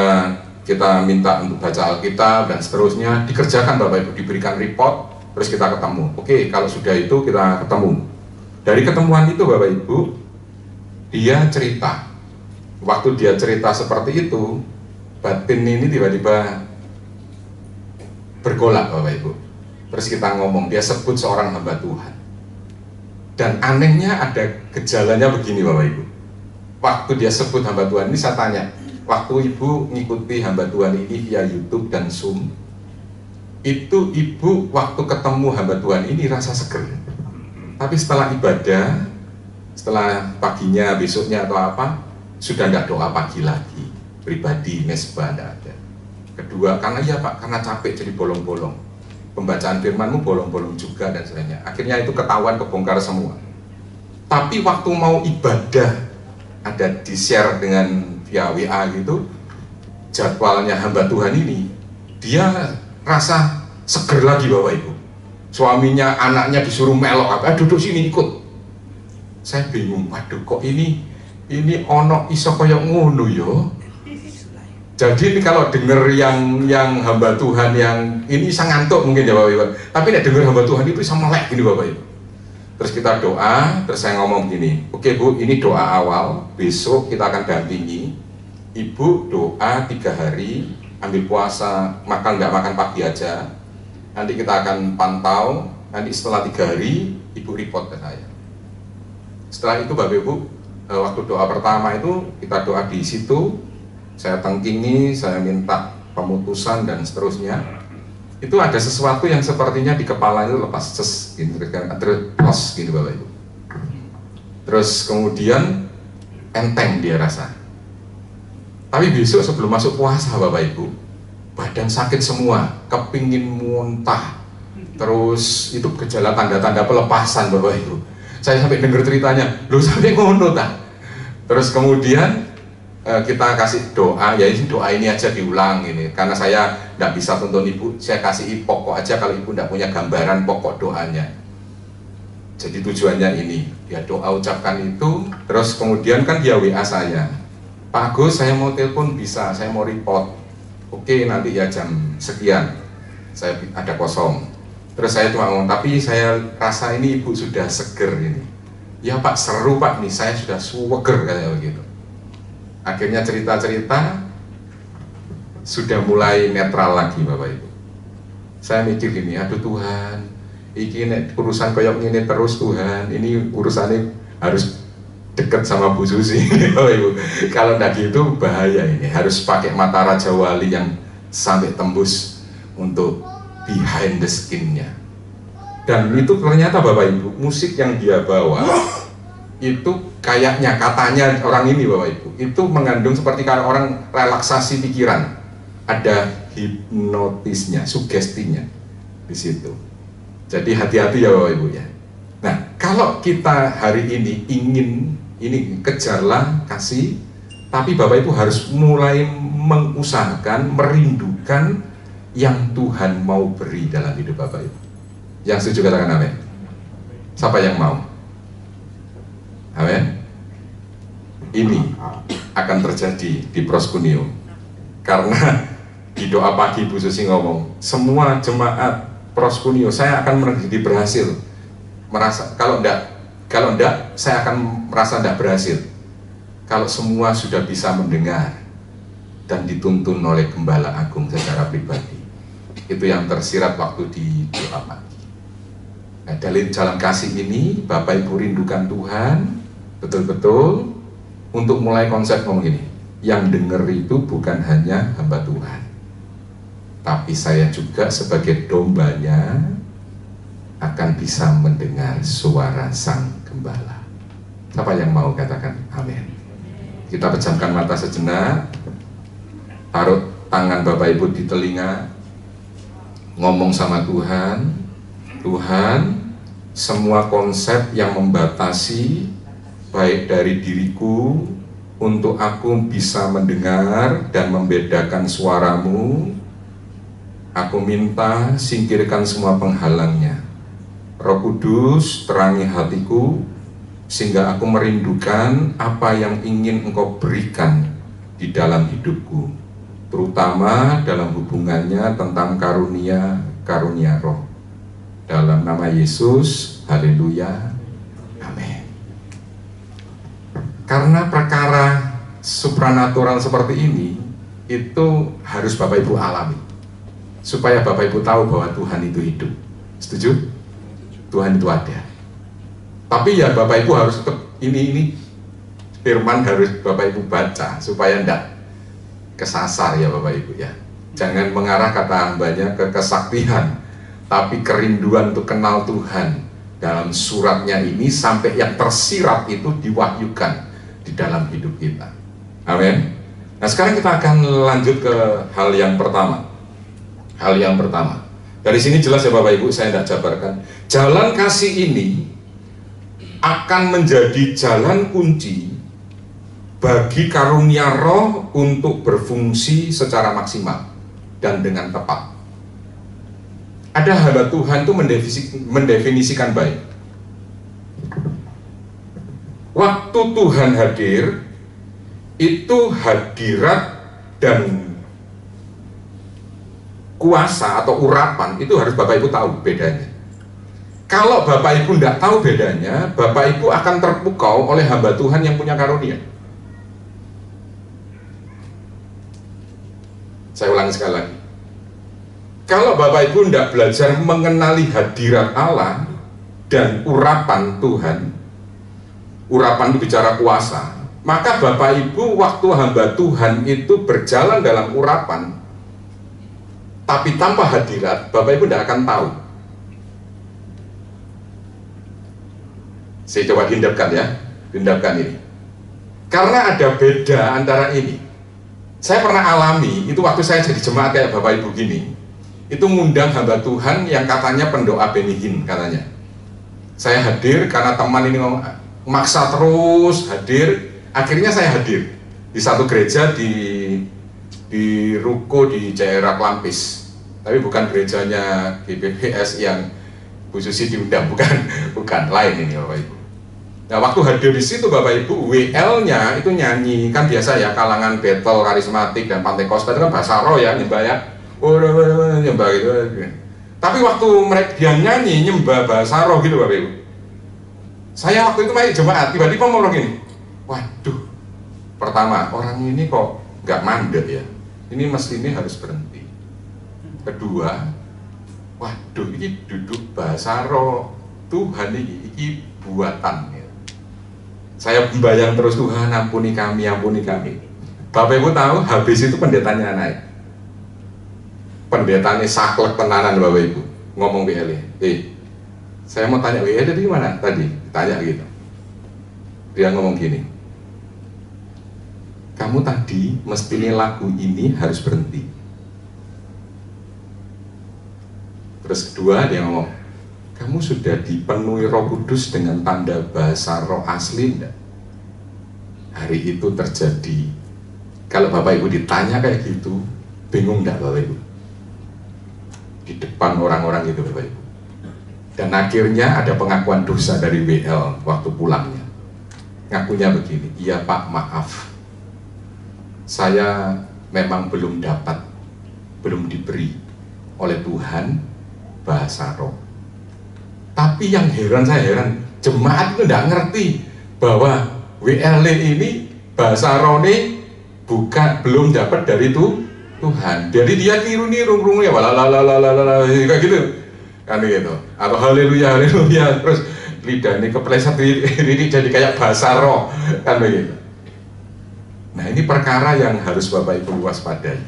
kita minta untuk baca Alkitab dan seterusnya, dikerjakan Bapak Ibu, diberikan report, terus kita ketemu. Oke, kalau sudah itu kita ketemu. Dari ketemuan itu Bapak Ibu, dia cerita. Waktu dia cerita seperti itu, batin ini tiba-tiba bergolak Bapak Ibu. Terus kita ngomong, dia sebut seorang hamba Tuhan. Dan anehnya ada gejalanya begini Bapak Ibu. Waktu dia sebut hamba Tuhan ini, saya tanya, waktu Ibu ngikuti hamba Tuhan ini via YouTube dan Zoom, itu Ibu waktu ketemu hamba Tuhan ini rasa seger. Tapi setelah ibadah, setelah paginya, besoknya atau apa, sudah nggak doa pagi lagi, pribadi, mesbah, nggak ada. Kedua, karena ya Pak, karena capek jadi bolong-bolong. Pembacaan firmanmu bolong-bolong juga dan sebagainya. Akhirnya itu ketahuan, kebongkar semua. Tapi waktu mau ibadah, ada di-share dengan via WA gitu, jadwalnya hamba Tuhan ini, dia rasa seger lagi Bapak Ibu. Suaminya, anaknya disuruh melok, duduk sini ikut. Saya bingung, waduh kok ini ono iso koyok ngono yo. Jadi ini kalau denger yang hamba Tuhan yang ini bisa ngantuk mungkin ya Bapak Ibu. Tapi nek denger hamba Tuhan itu bisa melek gini Bapak Ibu. Terus kita doa, terus saya ngomong gini, oke Bu, ini doa awal, besok kita akan dampingi. Ibu doa 3 hari, ambil puasa, makan nggak makan pagi aja. Nanti kita akan pantau, nanti setelah 3 hari, Ibu report ke saya. Setelah itu Bapak Ibu, waktu doa pertama itu, kita doa di situ, saya tengkingi, saya minta pemutusan dan seterusnya. Itu ada sesuatu yang sepertinya di kepala itu lepas, ses, gitu, terus gitu Bapak Ibu. Terus kemudian, enteng dia rasa. Tapi besok sebelum masuk puasa Bapak Ibu, badan sakit semua, kepingin muntah, terus itu gejala tanda-tanda pelepasan Bapak Ibu. Saya sampai dengar ceritanya, lu sampai ngono tak? Terus kemudian kita kasih doa, ya ini doa ini aja diulang ini, karena saya tidak bisa tuntun Ibu, saya kasih pokok aja kalau Ibu tidak punya gambaran pokok doanya. Jadi tujuannya ini, dia doa ucapkan itu, terus kemudian kan dia WA saya, Pak Agus saya mau telepon bisa, saya mau report. Oke nanti ya jam sekian saya ada kosong. Terus saya cuma ngomong, tapi saya rasa ini Ibu sudah seger ini. Ya Pak seru Pak nih, saya sudah suweger kayak begitu. Akhirnya cerita-cerita sudah mulai netral lagi Bapak Ibu. Saya mikir gini, aduh Tuhan, ini urusan koyok ini terus Tuhan, ini urusannya harus dekat sama Bu Susi. Bapak Ibu. Kalau enggak gitu bahaya ini, harus pakai mata Raja Wali yang sampai tembus untuk behind the skin-nya. Dan itu ternyata Bapak Ibu, musik yang dia bawa itu kayaknya, katanya orang ini Bapak Ibu, itu mengandung seperti kalau orang relaksasi pikiran, ada hipnotisnya, sugestinya di situ. Jadi hati-hati ya Bapak Ibu ya. Nah kalau kita hari ini ingin ini, kejarlah kasih, tapi Bapak Ibu harus mulai mengusahakan, merindukan yang Tuhan mau beri dalam hidup Bapak Ibu. Yang setuju katakan amin. Siapa yang mau? Amin. Ini akan terjadi di Proskuneo, karena di doa pagi Bu Susi ngomong, semua jemaat Proskuneo saya akan menjadi berhasil. Merasa kalau enggak saya akan merasa enggak berhasil. Kalau semua sudah bisa mendengar dan dituntun oleh Gembala Agung secara pribadi. Itu yang tersirat waktu di doa pagi. Nah, dari jalan kasih ini Bapak Ibu rindukan Tuhan betul-betul untuk mulai konsep ngomong gini, yang dengar itu bukan hanya hamba Tuhan, tapi saya juga sebagai dombanya akan bisa mendengar suara Sang Gembala. Siapa yang mau katakan amin? Kita pejamkan mata sejenak, taruh tangan Bapak Ibu di telinga, ngomong sama Tuhan. Tuhan, semua konsep yang membatasi baik dari diriku untuk aku bisa mendengar dan membedakan suaramu, aku minta singkirkan semua penghalangnya. Roh Kudus terangi hatiku sehingga aku merindukan apa yang ingin Engkau berikan di dalam hidupku, terutama dalam hubungannya tentang karunia roh. Dalam nama Yesus, haleluya, amin. Karena perkara supranatural seperti ini itu harus Bapak Ibu alami, supaya Bapak Ibu tahu bahwa Tuhan itu hidup. Setuju? Tuhan itu ada. Tapi ya Bapak Ibu harus tetap ini firman harus Bapak Ibu baca supaya tidak kesasar ya Bapak Ibu ya. Jangan mengarah kata hambanya ke kesaktian, tapi kerinduan untuk kenal Tuhan dalam suratnya ini sampai yang tersirat itu diwahyukan di dalam hidup kita. Amin. Nah sekarang kita akan lanjut ke hal yang pertama. Hal yang pertama. Dari sini jelas ya Bapak Ibu, saya tidak jabarkan. Jalan kasih ini akan menjadi jalan kunci bagi karunia roh untuk berfungsi secara maksimal dan dengan tepat. Ada hamba Tuhan itu mendefinisikan baik. Waktu Tuhan hadir, itu hadirat dan kuasa atau urapan itu harus Bapak Ibu tahu bedanya. Kalau Bapak Ibu tidak tahu bedanya, Bapak Ibu akan terpukau oleh hamba Tuhan yang punya karunia. Saya ulangi sekali lagi. Kalau Bapak Ibu tidak belajar mengenali hadirat Allah dan urapan Tuhan, urapan itu bicara kuasa, maka Bapak Ibu waktu hamba Tuhan itu berjalan dalam urapan, tapi tanpa hadirat, Bapak Ibu tidak akan tahu. Saya coba hindapkan ya, hindapkan ini. Karena ada beda antara ini. Saya pernah alami, itu waktu saya jadi jemaat kayak Bapak Ibu gini, itu ngundang hamba Tuhan yang katanya pendoa Benihin katanya. Saya hadir karena teman ini maksa terus hadir, akhirnya saya hadir di satu gereja di Ruko di daerah Klampis, tapi bukan gerejanya GBPS yang Bu Susi diundang, bukan lain ini Bapak Ibu. Nah waktu hadir di situ Bapak Ibu, WL-nya itu nyanyi, kan biasa ya kalangan battle karismatik dan Pantai Kosta itu kan bahasa roh ya, nyembah ya, nyembah gitu. Tapi waktu mereka dia nyanyi nyembah bahasa roh gitu Bapak Ibu, saya waktu itu main jemaat, tiba-tiba ngomong gini, waduh, pertama orang ini kok nggak mandek ya, ini mesti ini harus berhenti. Kedua, waduh ini duduk bahasa roh Tuhan ini buatan ya. Saya membayang terus, Tuhan ampuni kami, ampuni kami. Bapak Ibu tahu habis itu pendetanya naik, pendetanya saklek tenanan Bapak Ibu, ngomong BL, saya mau tanya WL dari mana tadi, tanya gitu. Dia ngomong gini, kamu tadi mestinya lagu ini harus berhenti. Terus kedua dia ngomong, kamu sudah dipenuhi Roh Kudus dengan tanda bahasa roh asli enggak? Hari itu terjadi. Kalau Bapak Ibu ditanya kayak gitu, bingung enggak Bapak Ibu? Di depan orang-orang itu Bapak Ibu. Dan akhirnya ada pengakuan dosa dari WL waktu pulangnya. Ngakunya begini, iya Pak maaf, saya memang belum diberi oleh Tuhan bahasa roh. Tapi yang saya heran, jemaat itu tidak ngerti bahwa WL ini bahasa roh ini belum dapat dari Tuhan. Jadi dia niru-niru ya, kayak gitu, kan gitu. Atau haleluya, haleluya, terus lidah ini kepleset ini jadi kayak bahasa roh, kan begitu. Nah ini perkara yang harus Bapak Ibu waspadai.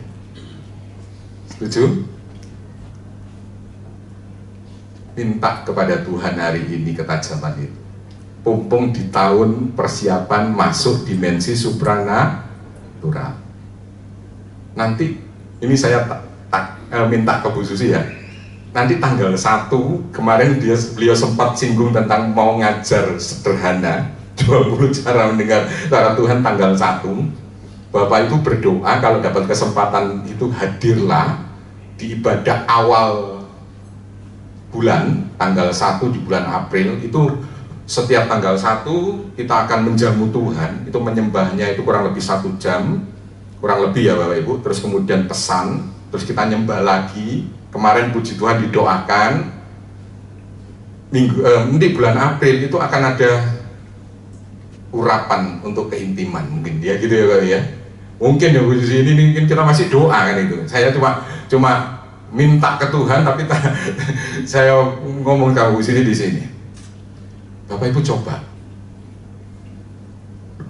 Setuju? Minta kepada Tuhan hari ini ketajaman itu. Pumpung di tahun persiapan masuk dimensi supranatural. Nanti ini saya minta ke Bu Susi ya. Nanti tanggal 1 kemarin beliau sempat singgung tentang mau ngajar sederhana 20 cara mendengar suara Tuhan tanggal 1. Bapak itu berdoa kalau dapat kesempatan itu hadirlah di ibadah awal bulan, tanggal 1 di bulan April itu. Setiap tanggal 1 kita akan menjamu Tuhan, itu menyembahnya itu kurang lebih 1 jam, kurang lebih ya Bapak Ibu. Terus kemudian pesan, terus kita nyembah lagi. Kemarin puji Tuhan didoakan di bulan April itu akan ada urapan untuk keintiman, mungkin dia gitu ya kali ya. Mungkin ya Bu Susi, ini mungkin kita masih doa kan itu. Saya cuma minta ke Tuhan, tapi saya ngomong ke Bu Susi di sini. Bapak Ibu coba.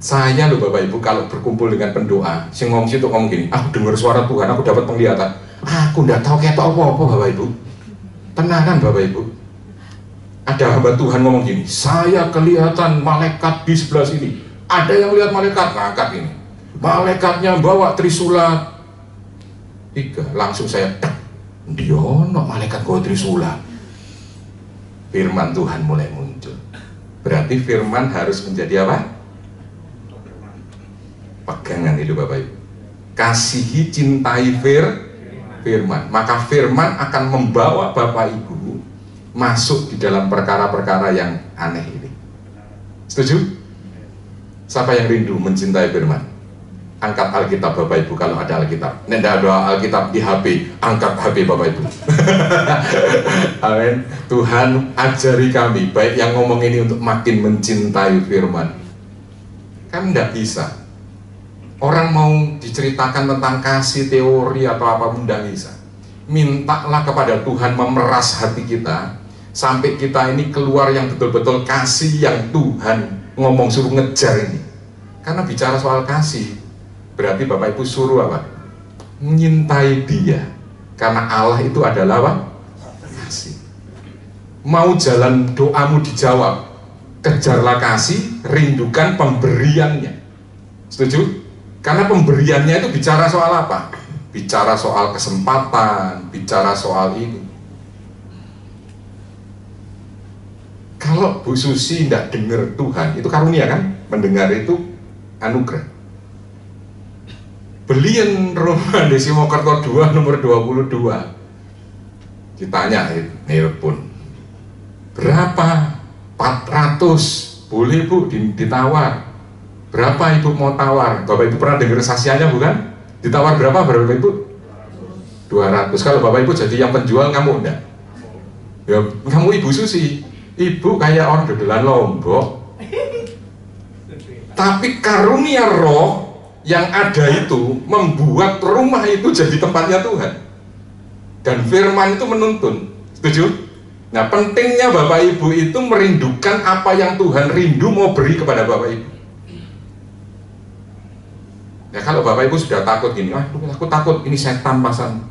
Saya loh Bapak Ibu kalau berkumpul dengan pendoa, sing ngomong situ ngomong gini, aku dengar suara Tuhan, aku dapat penglihatan. Aku nggak tahu ketok apa-apa Bapak Ibu. Tenangan Bapak Ibu. Ada hamba Tuhan ngomong gini, saya kelihatan malaikat di sebelah sini. Ada yang lihat malaikat ngangkat ini. Malaikatnya bawa trisula 3. Langsung saya diono malaikat bawa trisula. Firman Tuhan mulai muncul. Berarti firman harus menjadi apa? Pegangan itu Bapak Ibu. Kasihi, cintai firman. Maka firman akan membawa Bapak Ibu masuk di dalam perkara-perkara yang aneh ini. Setuju? Siapa yang rindu mencintai firman? Angkat Alkitab Bapak Ibu kalau ada Alkitab. Nek ada Alkitab di HP, angkat HP Bapak Ibu. Amin. Tuhan ajari kami, baik yang ngomong ini untuk makin mencintai firman. Kan enggak bisa. Orang mau diceritakan tentang kasih, teori atau apa pun enggak bisa. Mintalah kepada Tuhan memeras hati kita sampai kita ini keluar yang betul-betul kasih yang Tuhan ngomong suruh ngejar ini. Karena bicara soal kasih, berarti Bapak Ibu suruh apa? Menyintai dia. Karena Allah itu adalah apa? Kasih. Mau jalan doamu dijawab, kejarlah kasih, rindukan pemberiannya. Setuju? Karena pemberiannya itu bicara soal apa? Bicara soal kesempatan, bicara soal ini. Kalau Bu Susi tidak dengar Tuhan, itu karunia kan? Mendengar itu anugerah. Beliin rumah di Simokerto 2 nomor 22. Ditanya, nelpon. Berapa? 400. Boleh Bu, ditawar. Berapa Ibu mau tawar? Bapak Ibu pernah dengar saksiannya bukan? Ditawar berapa Bapak Ibu? 200. Kalau Bapak Ibu jadi yang penjual, kamu enggak? Ya, kamu Ibu Susi. Ibu kayak orang dodolan Lombok. Tapi karunia roh yang ada itu membuat rumah itu jadi tempatnya Tuhan. Dan firman itu menuntun. Setuju? Nah, pentingnya Bapak Ibu itu merindukan apa yang Tuhan rindu mau beri kepada Bapak Ibu. Ya kalau Bapak Ibu sudah takut gini, aku takut ini setan pasang.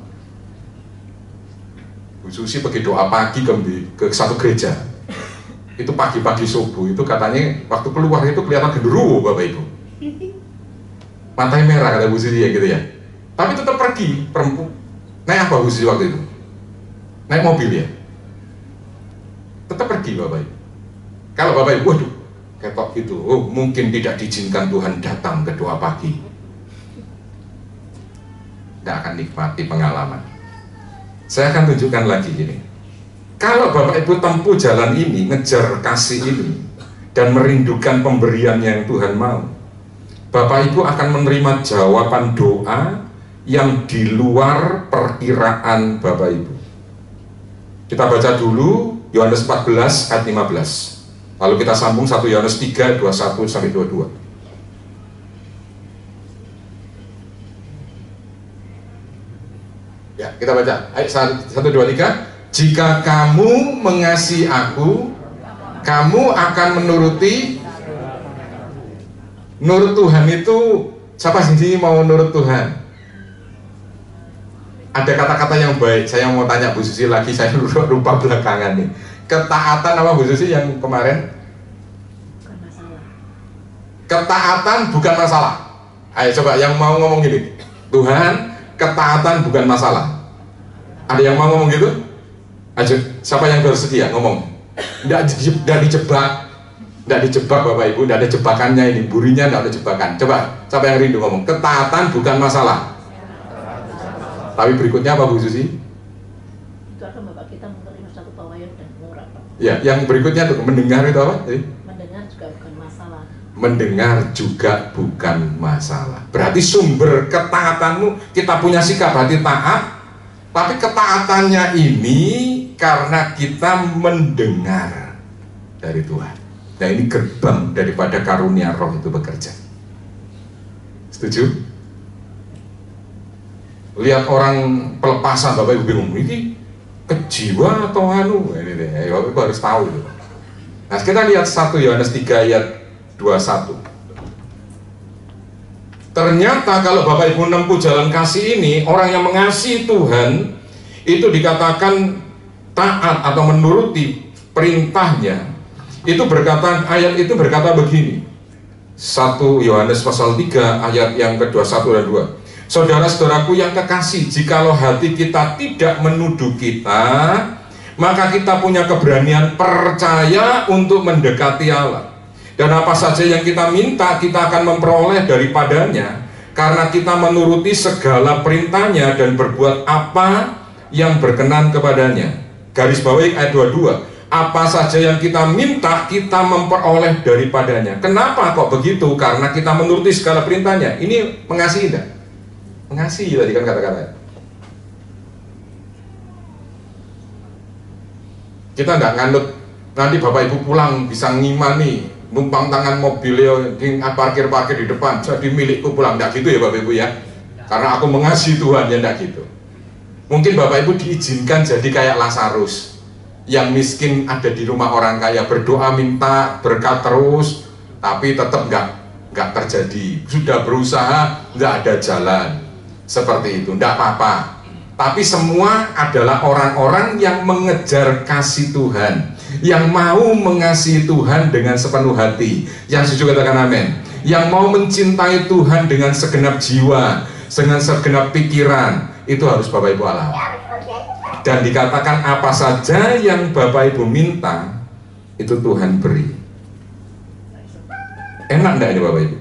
Bu Susi pergi doa pagi ke satu gereja. Itu pagi-pagi subuh itu katanya waktu keluar itu kelihatan genderuwo Bapak Ibu. Matanya merah kata Bu Susi ya gitu ya. Tapi tetap pergi perempuan. Naik apa Bu Susi waktu itu? Naik mobil ya. Tetap pergi Bapak Ibu. Kalau Bapak Ibu, waduh, ketok gitu. Oh, mungkin tidak diizinkan Tuhan datang ke doa pagi. Tidak akan nikmati pengalaman. Saya akan tunjukkan lagi ini. Kalau Bapak Ibu tempuh jalan ini, ngejar kasih ini, dan merindukan pemberian yang Tuhan mau, Bapak Ibu akan menerima jawaban doa yang di luar perkiraan Bapak Ibu. Kita baca dulu Yohanes 14 ayat 15. Lalu kita sambung 1 Yohanes 3 21 sampai 22. Ya, kita baca. Ayo 1 2 3. Jika kamu mengasihi aku, kamu akan menuruti. Nurut Tuhan itu, siapa sih mau nurut Tuhan? Ada kata-kata yang baik. Saya mau tanya Bu Susi lagi, saya lupa belakangan nih. Ketaatan apa Bu Susi yang kemarin? Bukan masalah. Ketaatan bukan masalah. Ayo coba yang mau ngomong gini. Tuhan, ketaatan bukan masalah. Ada yang mau ngomong gitu? Ayo, siapa yang bersedia ngomong? Tidak dijebak. Tidak dijebak Bapak Ibu, tidak ada jebakannya ini. Burinya tidak ada jebakan. Coba, siapa yang rindu ngomong? Ketaatan bukan masalah. Tapi berikutnya apa Bu Susi? Itu akan Bapak kita menerima satu pawayan dan murah. Ya, yang berikutnya tuh mendengar itu apa? Mendengar juga bukan masalah. Mendengar juga bukan masalah. Berarti sumber ketaatanmu, kita punya sikap hati taat, tapi ketaatannya ini karena kita mendengar dari Tuhan. Nah, ini gerbang daripada karunia roh itu bekerja. Setuju? Lihat orang pelepasan, Bapak Ibu bingung, ini kejiwa atau anu? Ini deh, Bapak Ibu harus tahu itu. Nah, kita lihat 1 Yohanes 3 ayat 21. Ternyata kalau Bapak Ibu menempuh jalan kasih ini, orang yang mengasihi Tuhan itu dikatakan taat atau menuruti perintahnya. Itu berkata, ayat itu berkata begini, 1 Yohanes pasal 3 ayat yang ke-21 dan 2. Saudara-saudaraku yang kekasih, jikalau hati kita tidak menuduh kita, maka kita punya keberanian percaya untuk mendekati Allah. Dan apa saja yang kita minta, kita akan memperoleh daripadanya, karena kita menuruti segala perintahnya dan berbuat apa yang berkenan kepadanya. Garis bawahi ayat 22. Apa saja yang kita minta, kita memperoleh daripadanya. Kenapa kok begitu? Karena kita menuruti segala perintahnya. Ini mengasihi tidak? Mengasihi tadi kan kata-katanya. Kita tidak nganut nanti Bapak Ibu pulang bisa ngimani, numpang tangan mobilnya, parkir-parkir di depan, jadi milikku pulang. Tidak gitu ya Bapak Ibu ya. Karena aku mengasihi Tuhan, ya tidak gitu. Mungkin Bapak Ibu diizinkan jadi kayak Lazarus, yang miskin ada di rumah orang kaya, berdoa minta berkat terus, tapi tetap nggak terjadi. Sudah berusaha, nggak ada jalan. Seperti itu, tidak apa-apa. Tapi semua adalah orang-orang yang mengejar kasih Tuhan, yang mau mengasihi Tuhan dengan sepenuh hati. Yang setuju katakan amin. Yang mau mencintai Tuhan dengan segenap jiwa, dengan segenap pikiran, itu harus Bapak Ibu alami. Dan dikatakan apa saja yang Bapak Ibu minta, itu Tuhan beri. Enak enggak ini Bapak Ibu?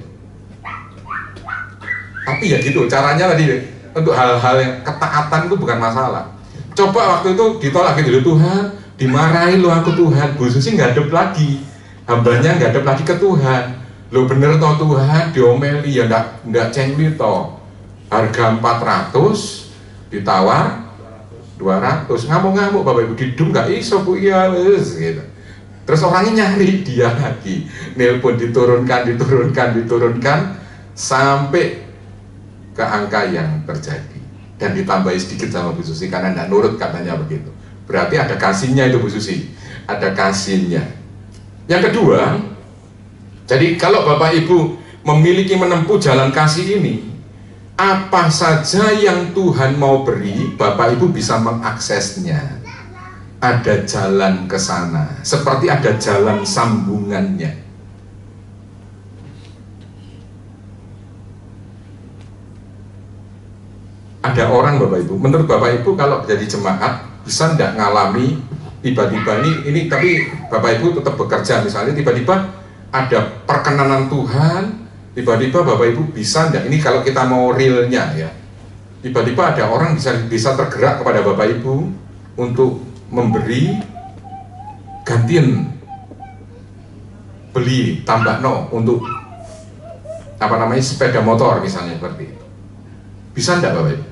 Tapi ya gitu, caranya tadi untuk hal-hal yang ketaatan itu bukan masalah. Coba waktu itu ditolak gitu, Tuhan dimarahin lo aku Tuhan, Bu Susi ngadep lagi, hambanya ngadep lagi ke Tuhan. Lo bener toh Tuhan, diomeli ya enggak cengli toh. Harga 400 ditawar 200, ngamuk-ngamuk Bapak Ibu, didum gak iso Bu, iya gitu. Terus orangnya nyari dia lagi, nelpon diturunkan sampai ke angka yang terjadi, dan ditambahi sedikit sama Bu Susi karena tidak nurut katanya begitu. Berarti ada kasihnya itu Bu Susi, ada kasihnya. Yang kedua, jadi kalau Bapak Ibu memiliki menempuh jalan kasih ini, apa saja yang Tuhan mau beri, Bapak Ibu bisa mengaksesnya. Ada jalan ke sana, seperti ada jalan sambungannya. Ada orang Bapak Ibu, menurut Bapak Ibu kalau jadi jemaat bisa tidak ngalami tiba-tiba ini tapi Bapak Ibu tetap bekerja, misalnya tiba-tiba ada perkenanan Tuhan, tiba-tiba Bapak Ibu bisa enggak, ini kalau kita mau realnya ya, tiba-tiba ada orang bisa tergerak kepada Bapak Ibu untuk memberi gantian beli tambah untuk apa namanya sepeda motor misalnya, seperti itu. Bisa enggak Bapak Ibu?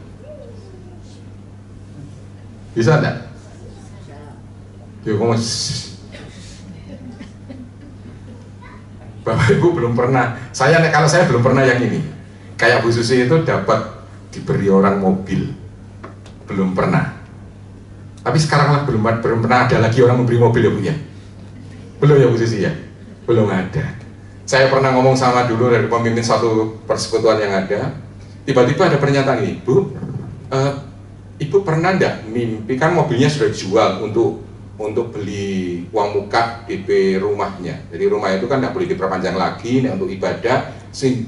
Bisa enggak? Bapak Ibu belum pernah, kalau saya belum pernah yang ini. Kayak Bu Susi itu dapat diberi orang mobil, belum pernah. Tapi sekarang lah belum pernah ada lagi orang memberi mobil ya Bu ya. Belum ya Bu Susi ya? Belum ada. Saya pernah ngomong sama dulu dari pemimpin satu persekutuan yang ada. Tiba-tiba ada pernyataan ini, Bu, Ibu pernah enggak mimpi, kan mobilnya sudah dijual untuk beli uang muka DP rumahnya. Jadi rumah itu kan tidak boleh diperpanjang lagi, untuk ibadah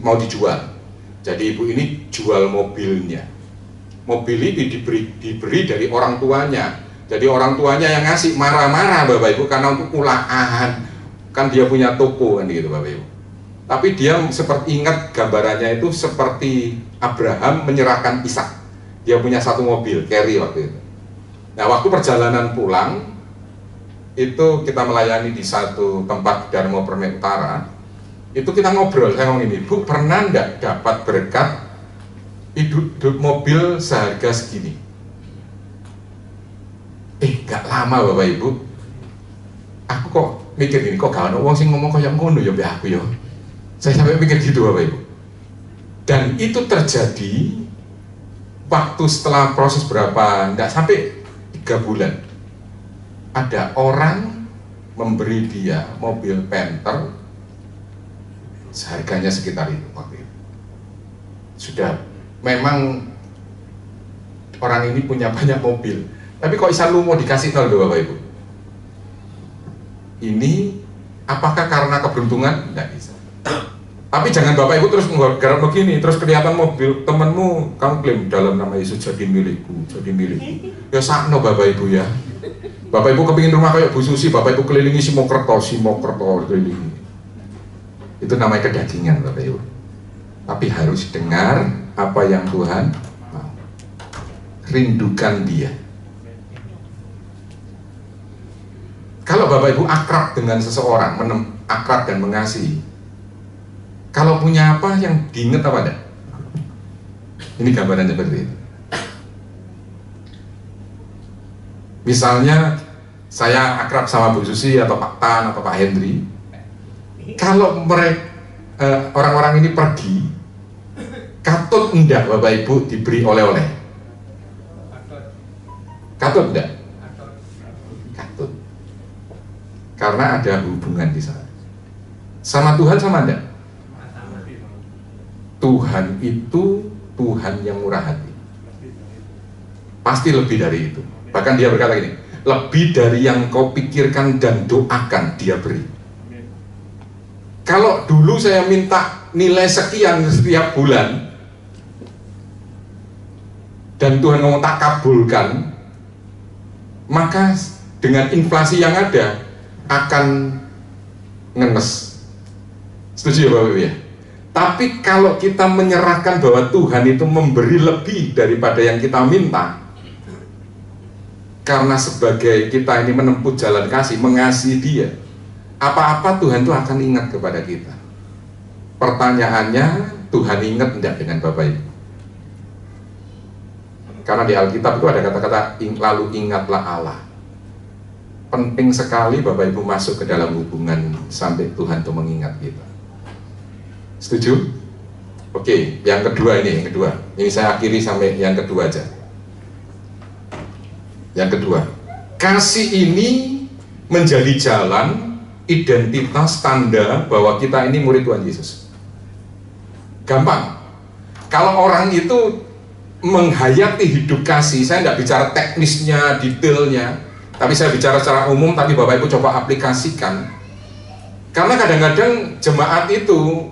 mau dijual. Jadi ibu ini jual mobilnya. Mobil ini diberi dari orang tuanya. Jadi orang tuanya yang ngasih marah-marah Bapak Ibu karena untuk pulaan. Kan dia punya toko kan gitu Bapak Ibu. Tapi dia seperti ingat gambarannya itu seperti Abraham menyerahkan Ishak. Dia punya satu mobil carry waktu itu. Nah waktu perjalanan pulang itu kita melayani di satu tempat Darmo Permai Utara. Itu kita ngobrol, saya ngomong ini, Bu pernah enggak dapat berkat hidup mobil seharga segini? Gak lama Bapak Ibu, aku kok mikir gini, kok gak ada wong sing ngomong kayak ngono ya mbek aku ya. Saya sampai mikir gitu Bapak Ibu. Dan itu terjadi waktu setelah proses berapa, enggak sampai 3 bulan. Ada orang memberi dia mobil Panther, harganya sekitar itu waktu itu. Sudah, memang orang ini punya banyak mobil, tapi kok bisa lu mau dikasih tol loh Bapak Ibu? Ini apakah karena keberuntungan? Tidak bisa. Tapi jangan Bapak Ibu terus menggarap begini, terus kelihatan mobil temanmu, kamu klaim dalam nama Yesus jadi milikku, jadi milikku. Ya sakno Bapak Ibu ya. Bapak Ibu kepingin rumah kayak Bu Susi, Bapak Ibu kelilingi Simokerto kelilingi. Itu namanya kedagingan Bapak Ibu. Tapi harus dengar apa yang Tuhan mau. Rindukan Dia. Kalau Bapak Ibu akrab dengan seseorang, akrab dan mengasihi, kalau punya apa yang diingat apa ada? Ini gambarannya seperti itu. Misalnya saya akrab sama Bu Susi atau Pak Tan atau Pak Hendri, kalau mereka orang-orang ini pergi, katut enggak Bapak Ibu diberi oleh-oleh? Katut enggak? Katut. Karena ada hubungan di sana. Sama Tuhan sama enggak? Tuhan itu Tuhan yang murah hati. Pasti lebih dari itu. Bahkan dia berkata gini, lebih dari yang kau pikirkan dan doakan dia beri. Kalau dulu saya minta nilai sekian setiap bulan dan Tuhan ngomong tak kabulkan, maka dengan inflasi yang ada akan ngenes. Setuju ya Bapak Ibu ya? Tapi kalau kita menyerahkan bahwa Tuhan itu memberi lebih daripada yang kita minta, karena sebagai kita ini menempuh jalan kasih, mengasihi Dia, apa-apa Tuhan itu akan ingat kepada kita. Pertanyaannya, Tuhan ingat tidak dengan Bapak Ibu? Karena di Alkitab itu ada kata-kata lalu ingatlah Allah. Penting sekali Bapak Ibu masuk ke dalam hubungan sampai Tuhan itu mengingat kita. Setuju? Oke, yang kedua ini, yang kedua. Ini saya akhiri sampai yang kedua aja. Yang kedua, kasih ini menjadi jalan, identitas, tanda bahwa kita ini murid Tuhan Yesus. Gampang. Kalau orang itu menghayati hidup kasih, saya nggak bicara teknisnya, detailnya, tapi saya bicara secara umum, tapi Bapak Ibu coba aplikasikan. Karena kadang-kadang jemaat itu,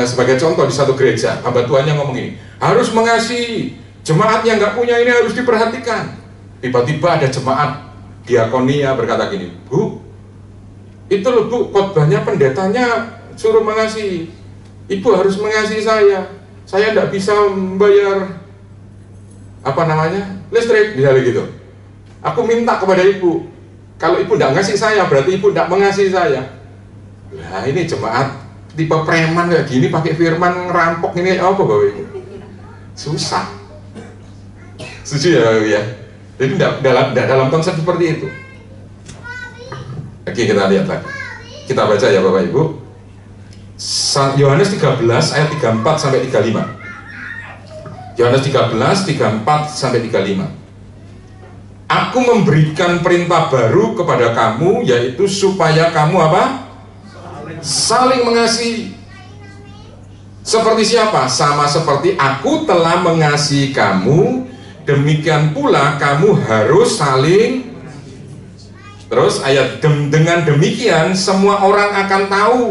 sebagai contoh di satu gereja, hamba Tuhannya ngomong ini, harus mengasihi, jemaat yang nggak punya ini harus diperhatikan. Tiba-tiba ada jemaat diakonia berkata gini, Bu, itu loh Bu, khotbahnya pendetanya suruh mengasihi, Ibu harus mengasihi saya nggak bisa membayar listrik, misalnya gitu. Aku minta kepada Ibu, kalau Ibu nggak ngasih saya, berarti Ibu nggak mengasihi saya. Nah ini jemaat tipe preman kayak gini, pakai firman ngerampok ini apa Bapak Ibu? Susah. Setuju ya Bapak Ibu ya? Jadi dalam konsep seperti itu. Oke, kita lihat lagi. Kita baca ya Bapak Ibu. Yohanes 13 ayat 34 sampai 35. Yohanes 13 34 sampai 35. Aku memberikan perintah baru kepada kamu, yaitu supaya kamu apa? Saling mengasihi. Seperti siapa? Sama seperti aku telah mengasihi kamu, demikian pula kamu harus saling. Terus ayat dengan demikian semua orang akan tahu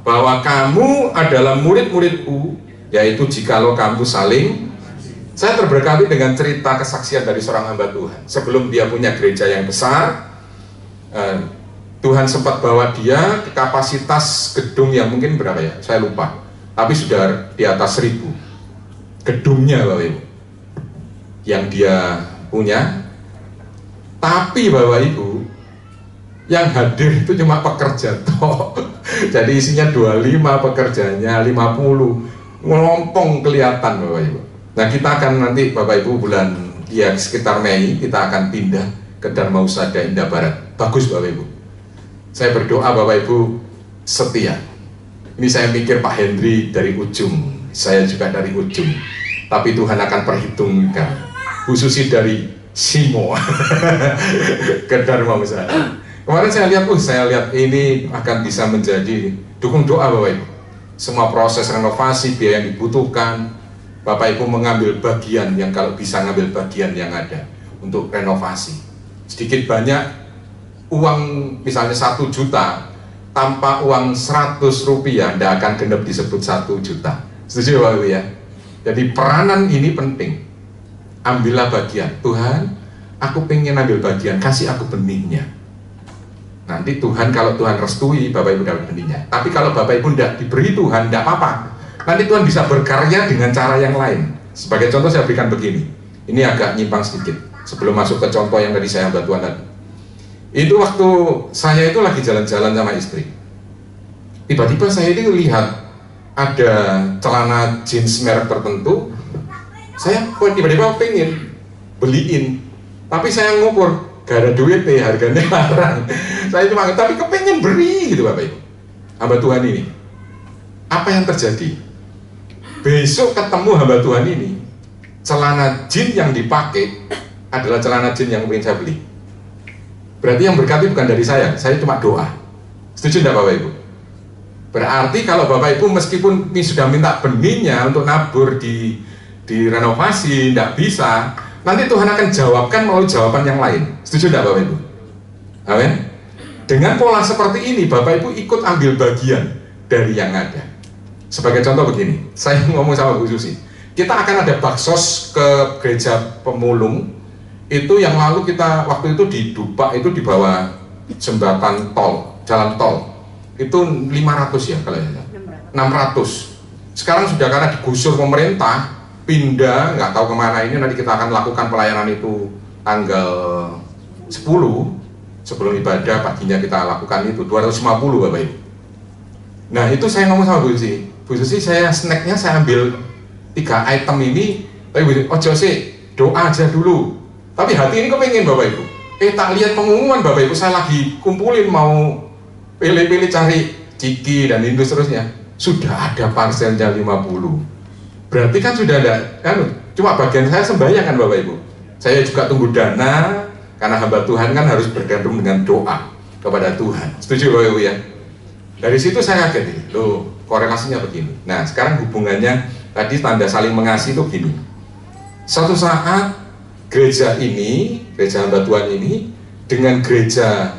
bahwa kamu adalah murid-muridku, yaitu jikalau kamu saling. Saya terberkati dengan cerita kesaksian dari seorang hamba Tuhan. Sebelum dia punya gereja yang besar, Tuhan sempat bawa dia ke kapasitas gedung yang mungkin berapa ya, saya lupa, tapi sudah di atas 1000 gedungnya Bapak Ibu yang dia punya. Tapi Bapak Ibu, yang hadir itu cuma pekerja toh. Jadi isinya 25, pekerjanya 50, melompong kelihatan Bapak Ibu. Nah kita akan nanti Bapak Ibu bulan ya sekitar Mei kita akan pindah ke Dharma Husada Indah Barat. Bagus Bapak Ibu. Saya berdoa Bapak Ibu setia. Ini saya mikir Pak Hendri dari ujung, saya juga dari ujung. Tapi Tuhan akan perhitungkan, khususnya dari Simo ke Dharma Usaha. Kemarin saya lihat ini akan bisa menjadi dukung doa Bapak Ibu. Semua proses renovasi, biaya yang dibutuhkan, Bapak Ibu mengambil bagian yang kalau bisa ngambil bagian yang ada untuk renovasi. Sedikit banyak uang misalnya 1 juta, tanpa uang 100 rupiah tidak akan genap disebut 1 juta. Setuju Bapak Ibu ya? Jadi peranan ini penting. Ambillah bagian. Tuhan, aku pengen ambil bagian, kasih aku benihnya. Nanti Tuhan, kalau Tuhan restui, Bapak Ibu dapat benihnya. Tapi kalau Bapak Ibu tidak diberi Tuhan, tidak apa-apa. Nanti Tuhan bisa berkarya dengan cara yang lain. Sebagai contoh saya berikan begini. Ini agak nyimpang sedikit sebelum masuk ke contoh yang tadi saya hamba Tuhan tadi. Itu waktu saya itu lagi jalan-jalan sama istri. Tiba-tiba saya ini lihat ada celana jeans merek tertentu. Saya tiba-tiba pengen beliin. Tapi saya ngukur, gak ada duit nih, harganya larang. Saya cuma, tapi kepengen beri gitu Bapak Ibu. Hamba Tuhan ini. Apa yang terjadi? Besok ketemu hamba Tuhan ini, celana jeans yang dipakai adalah celana jeans yang ingin saya beli. Berarti yang berkati bukan dari saya cuma doa. Setuju tidak Bapak Ibu? Berarti kalau Bapak Ibu meskipun sudah minta benihnya untuk nabur di renovasi, tidak bisa, nanti Tuhan akan jawabkan melalui jawaban yang lain. Setuju tidak Bapak Ibu? Amin. Dengan pola seperti ini, Bapak Ibu ikut ambil bagian dari yang ada. Sebagai contoh begini, saya ngomong sama Bu Susi, kita akan ada baksos ke gereja Pemulung. Itu yang lalu kita waktu itu di Dupak itu di bawah jembatan tol, jalan tol. Itu 500 ya kalau ya. 600. Sekarang sudah karena digusur pemerintah, pindah, nggak tahu kemana ini. Nanti kita akan lakukan pelayanan itu tanggal 10 sebelum ibadah paginya kita lakukan itu 250 Bapak Ibu. Nah itu saya ngomong sama Bu Susi, saya snacknya saya ambil 3 item ini. Tapi Bu Susi, ojo sih, doa aja dulu. Tapi hati ini kepengen Bapak Ibu. Tak lihat pengumuman Bapak Ibu, saya lagi kumpulin mau pilih-pilih cari ciki dan itu seterusnya. Sudah ada parselnya 50. Berarti kan sudah ada, kan cuma bagian saya sembahyang kan Bapak Ibu. Saya juga tunggu dana, karena hamba Tuhan kan harus bergantung dengan doa kepada Tuhan. Setuju Bapak Ibu ya? Dari situ saya kaget, loh korelasinya begini. Nah sekarang hubungannya, tadi tanda saling mengasihi itu gini. Suatu saat gereja ini, gereja hamba Tuhan ini dengan gereja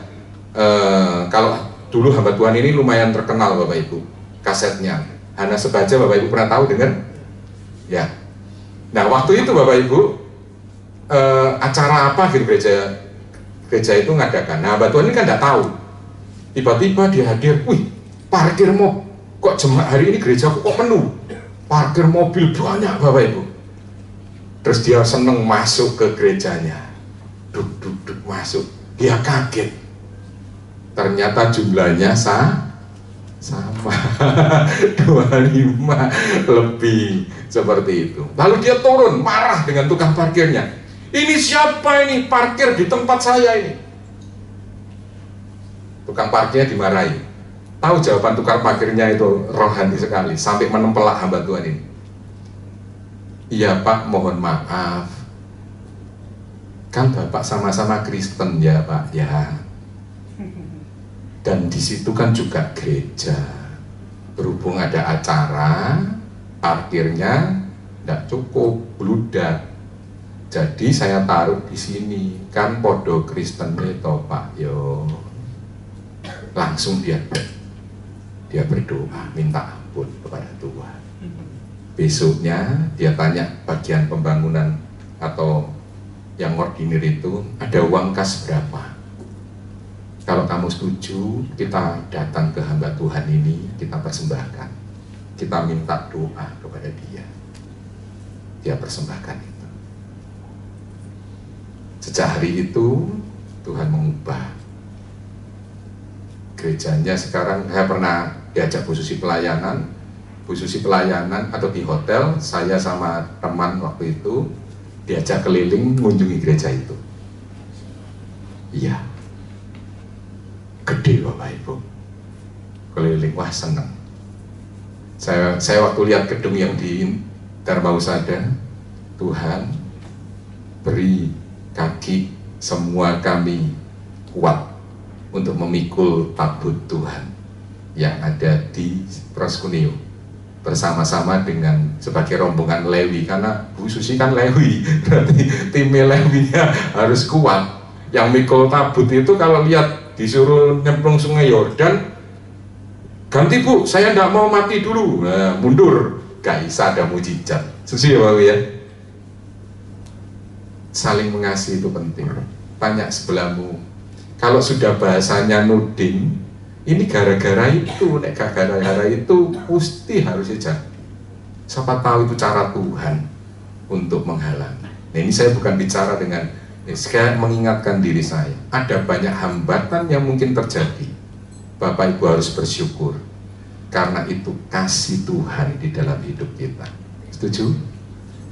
kalau dulu hamba Tuhan ini lumayan terkenal Bapak Ibu, kasetnya Hana Sebaja Bapak Ibu pernah tahu dengar? Ya. Nah waktu itu Bapak Ibu acara apa gitu gereja itu ngadakan. Nah hamba Tuhan ini kan tidak tahu. Tiba-tiba dia hadir, wih parkir mobil, kok jemaat hari ini gereja kok penuh, parkir mobil banyak Bapak Ibu. Terus dia seneng masuk ke gerejanya, duk masuk, dia kaget, ternyata jumlahnya sama 25 lebih seperti itu. Lalu dia turun marah dengan tukang parkirnya, ini siapa ini parkir di tempat saya ini? Tukang parkirnya dimarahi. Tahu jawaban tukang parkirnya itu rohani sekali, sampai menempelak hamba Tuhan ini. Iya Pak, mohon maaf. Kan Bapak sama-sama Kristen ya Pak ya. Dan di situ kan juga gereja. Berhubung ada acara, parkirnya tidak cukup, bludak. Jadi saya taruh di sini. Kan podo Kristen itu Pak yo. Langsung dia berdoa minta ampun kepada Tuhan. Besoknya dia tanya bagian pembangunan atau yang ordinir itu ada uang kas berapa. Kalau kamu setuju, kita datang ke hamba Tuhan ini, kita persembahkan, kita minta doa kepada dia. Dia persembahkan itu. Sejak hari itu Tuhan mengubah gerejanya. Sekarang saya pernah diajak Bu Susi pelayanan atau di hotel, saya sama teman waktu itu diajak keliling mengunjungi gereja itu. Iya, gede gede Bapak Ibu. Keliling, wah senang. Saya waktu lihat gedung yang di Dharma Husada, Tuhan beri kaki semua kami kuat untuk memikul tabut Tuhan yang ada di Proskuneo bersama-sama dengan sebagai rombongan Lewi, karena Bu Susi kan Lewi, berarti tim Lewinya harus kuat. Yang mikul tabut itu kalau lihat disuruh nyemplung sungai Yordan, ganti Bu, saya tidak mau mati dulu, nah, mundur, gak bisa, ada mujizat. Susi ya Bapak ya. Saling mengasihi itu penting. Tanya sebelahmu, kalau sudah bahasanya nuding, ini gara-gara itu, nek gara-gara itu, pasti harus saja. Siapa tahu itu cara Tuhan untuk menghalangi. Nah, ini saya bukan bicara dengan, saya mengingatkan diri saya. Ada banyak hambatan yang mungkin terjadi. Bapak Ibu harus bersyukur, karena itu kasih Tuhan di dalam hidup kita. Setuju?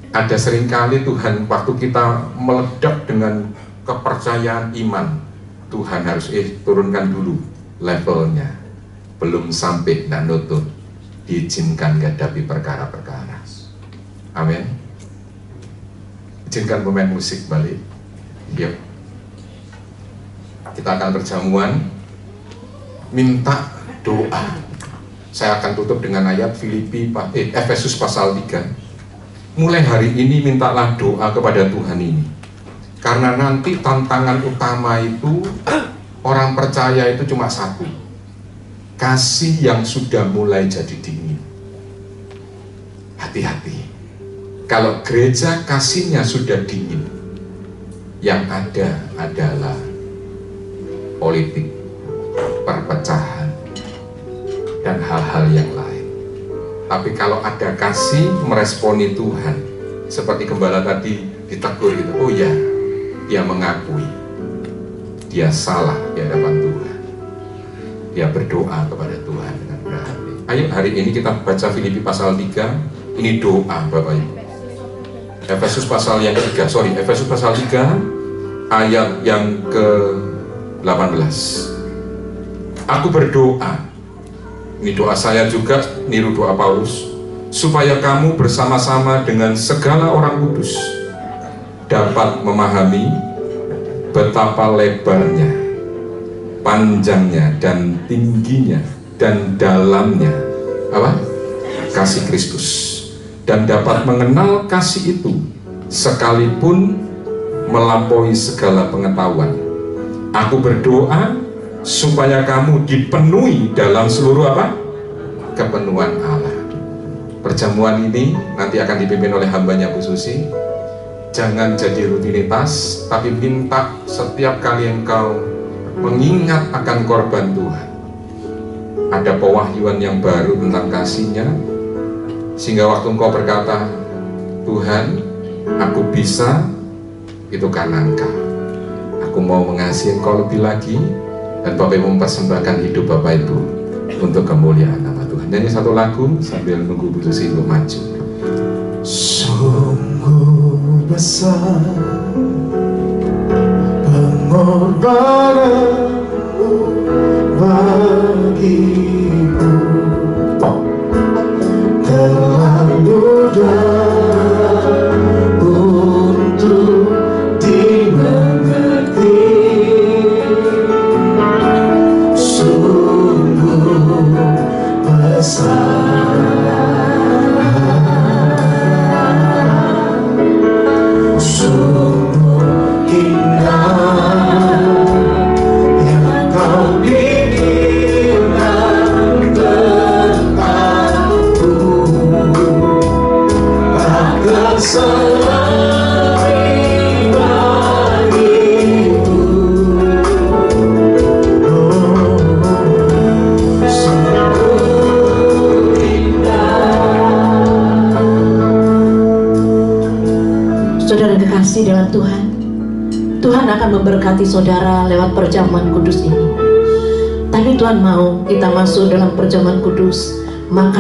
Ada seringkali Tuhan waktu kita meledak dengan kepercayaan iman, Tuhan harus turunkan dulu levelnya, belum sampai dan nutut, diizinkan menghadapi perkara-perkara. Amin. Izinkan pemain musik balik. Yuk. Kita akan berjamuan, minta doa. Saya akan tutup dengan ayat Efesus pasal 3. Mulai hari ini mintalah doa kepada Tuhan ini, karena nanti tantangan utama itu orang percaya itu cuma satu, kasih yang sudah mulai jadi dingin. Hati-hati, kalau gereja kasihnya sudah dingin, yang ada adalah politik, perpecahan, dan hal-hal yang lain. Tapi kalau ada kasih meresponi Tuhan, seperti gembala tadi ditegur gitu, oh ya, dia mengakui dia salah di hadapan Tuhan, dia berdoa kepada Tuhan dengan berhati. Ayo hari ini kita baca Filipi pasal 3. Ini doa Bapak Ibu. Efesus pasal yang ketiga, Efesus pasal 3 ayat yang ke-18. Aku berdoa, ini doa saya juga niru doa Paulus, supaya kamu bersama-sama dengan segala orang kudus dapat memahami betapa lebarnya, panjangnya, dan tingginya, dan dalamnya kasih Kristus, dan dapat mengenal kasih itu sekalipun melampaui segala pengetahuan. Aku berdoa supaya kamu dipenuhi dalam seluruh kepenuhan Allah. Perjamuan ini nanti akan dipimpin oleh hambanya Bu Susi. Jangan jadi rutinitas, tapi minta setiap kali engkau mengingat akan korban Tuhan, ada pewahyuan yang baru tentang kasih-Nya, sehingga waktu engkau berkata, Tuhan, aku bisa, itu karena Engkau. Aku mau mengasihi Engkau lebih lagi, dan Bapak Ibu mempersembahkan hidup Bapak Ibu untuk kemuliaan nama Tuhan. Nyanyi satu lagu sambil nunggu Bu Susi untuk maju. Sungguh besar pengorbananmu bagiku, terlalu dalam untuk dimengerti. Sungguh besar dalam Tuhan. Tuhan akan memberkati saudara lewat perjamuan kudus ini. Tapi Tuhan mau kita masuk dalam perjamuan kudus, maka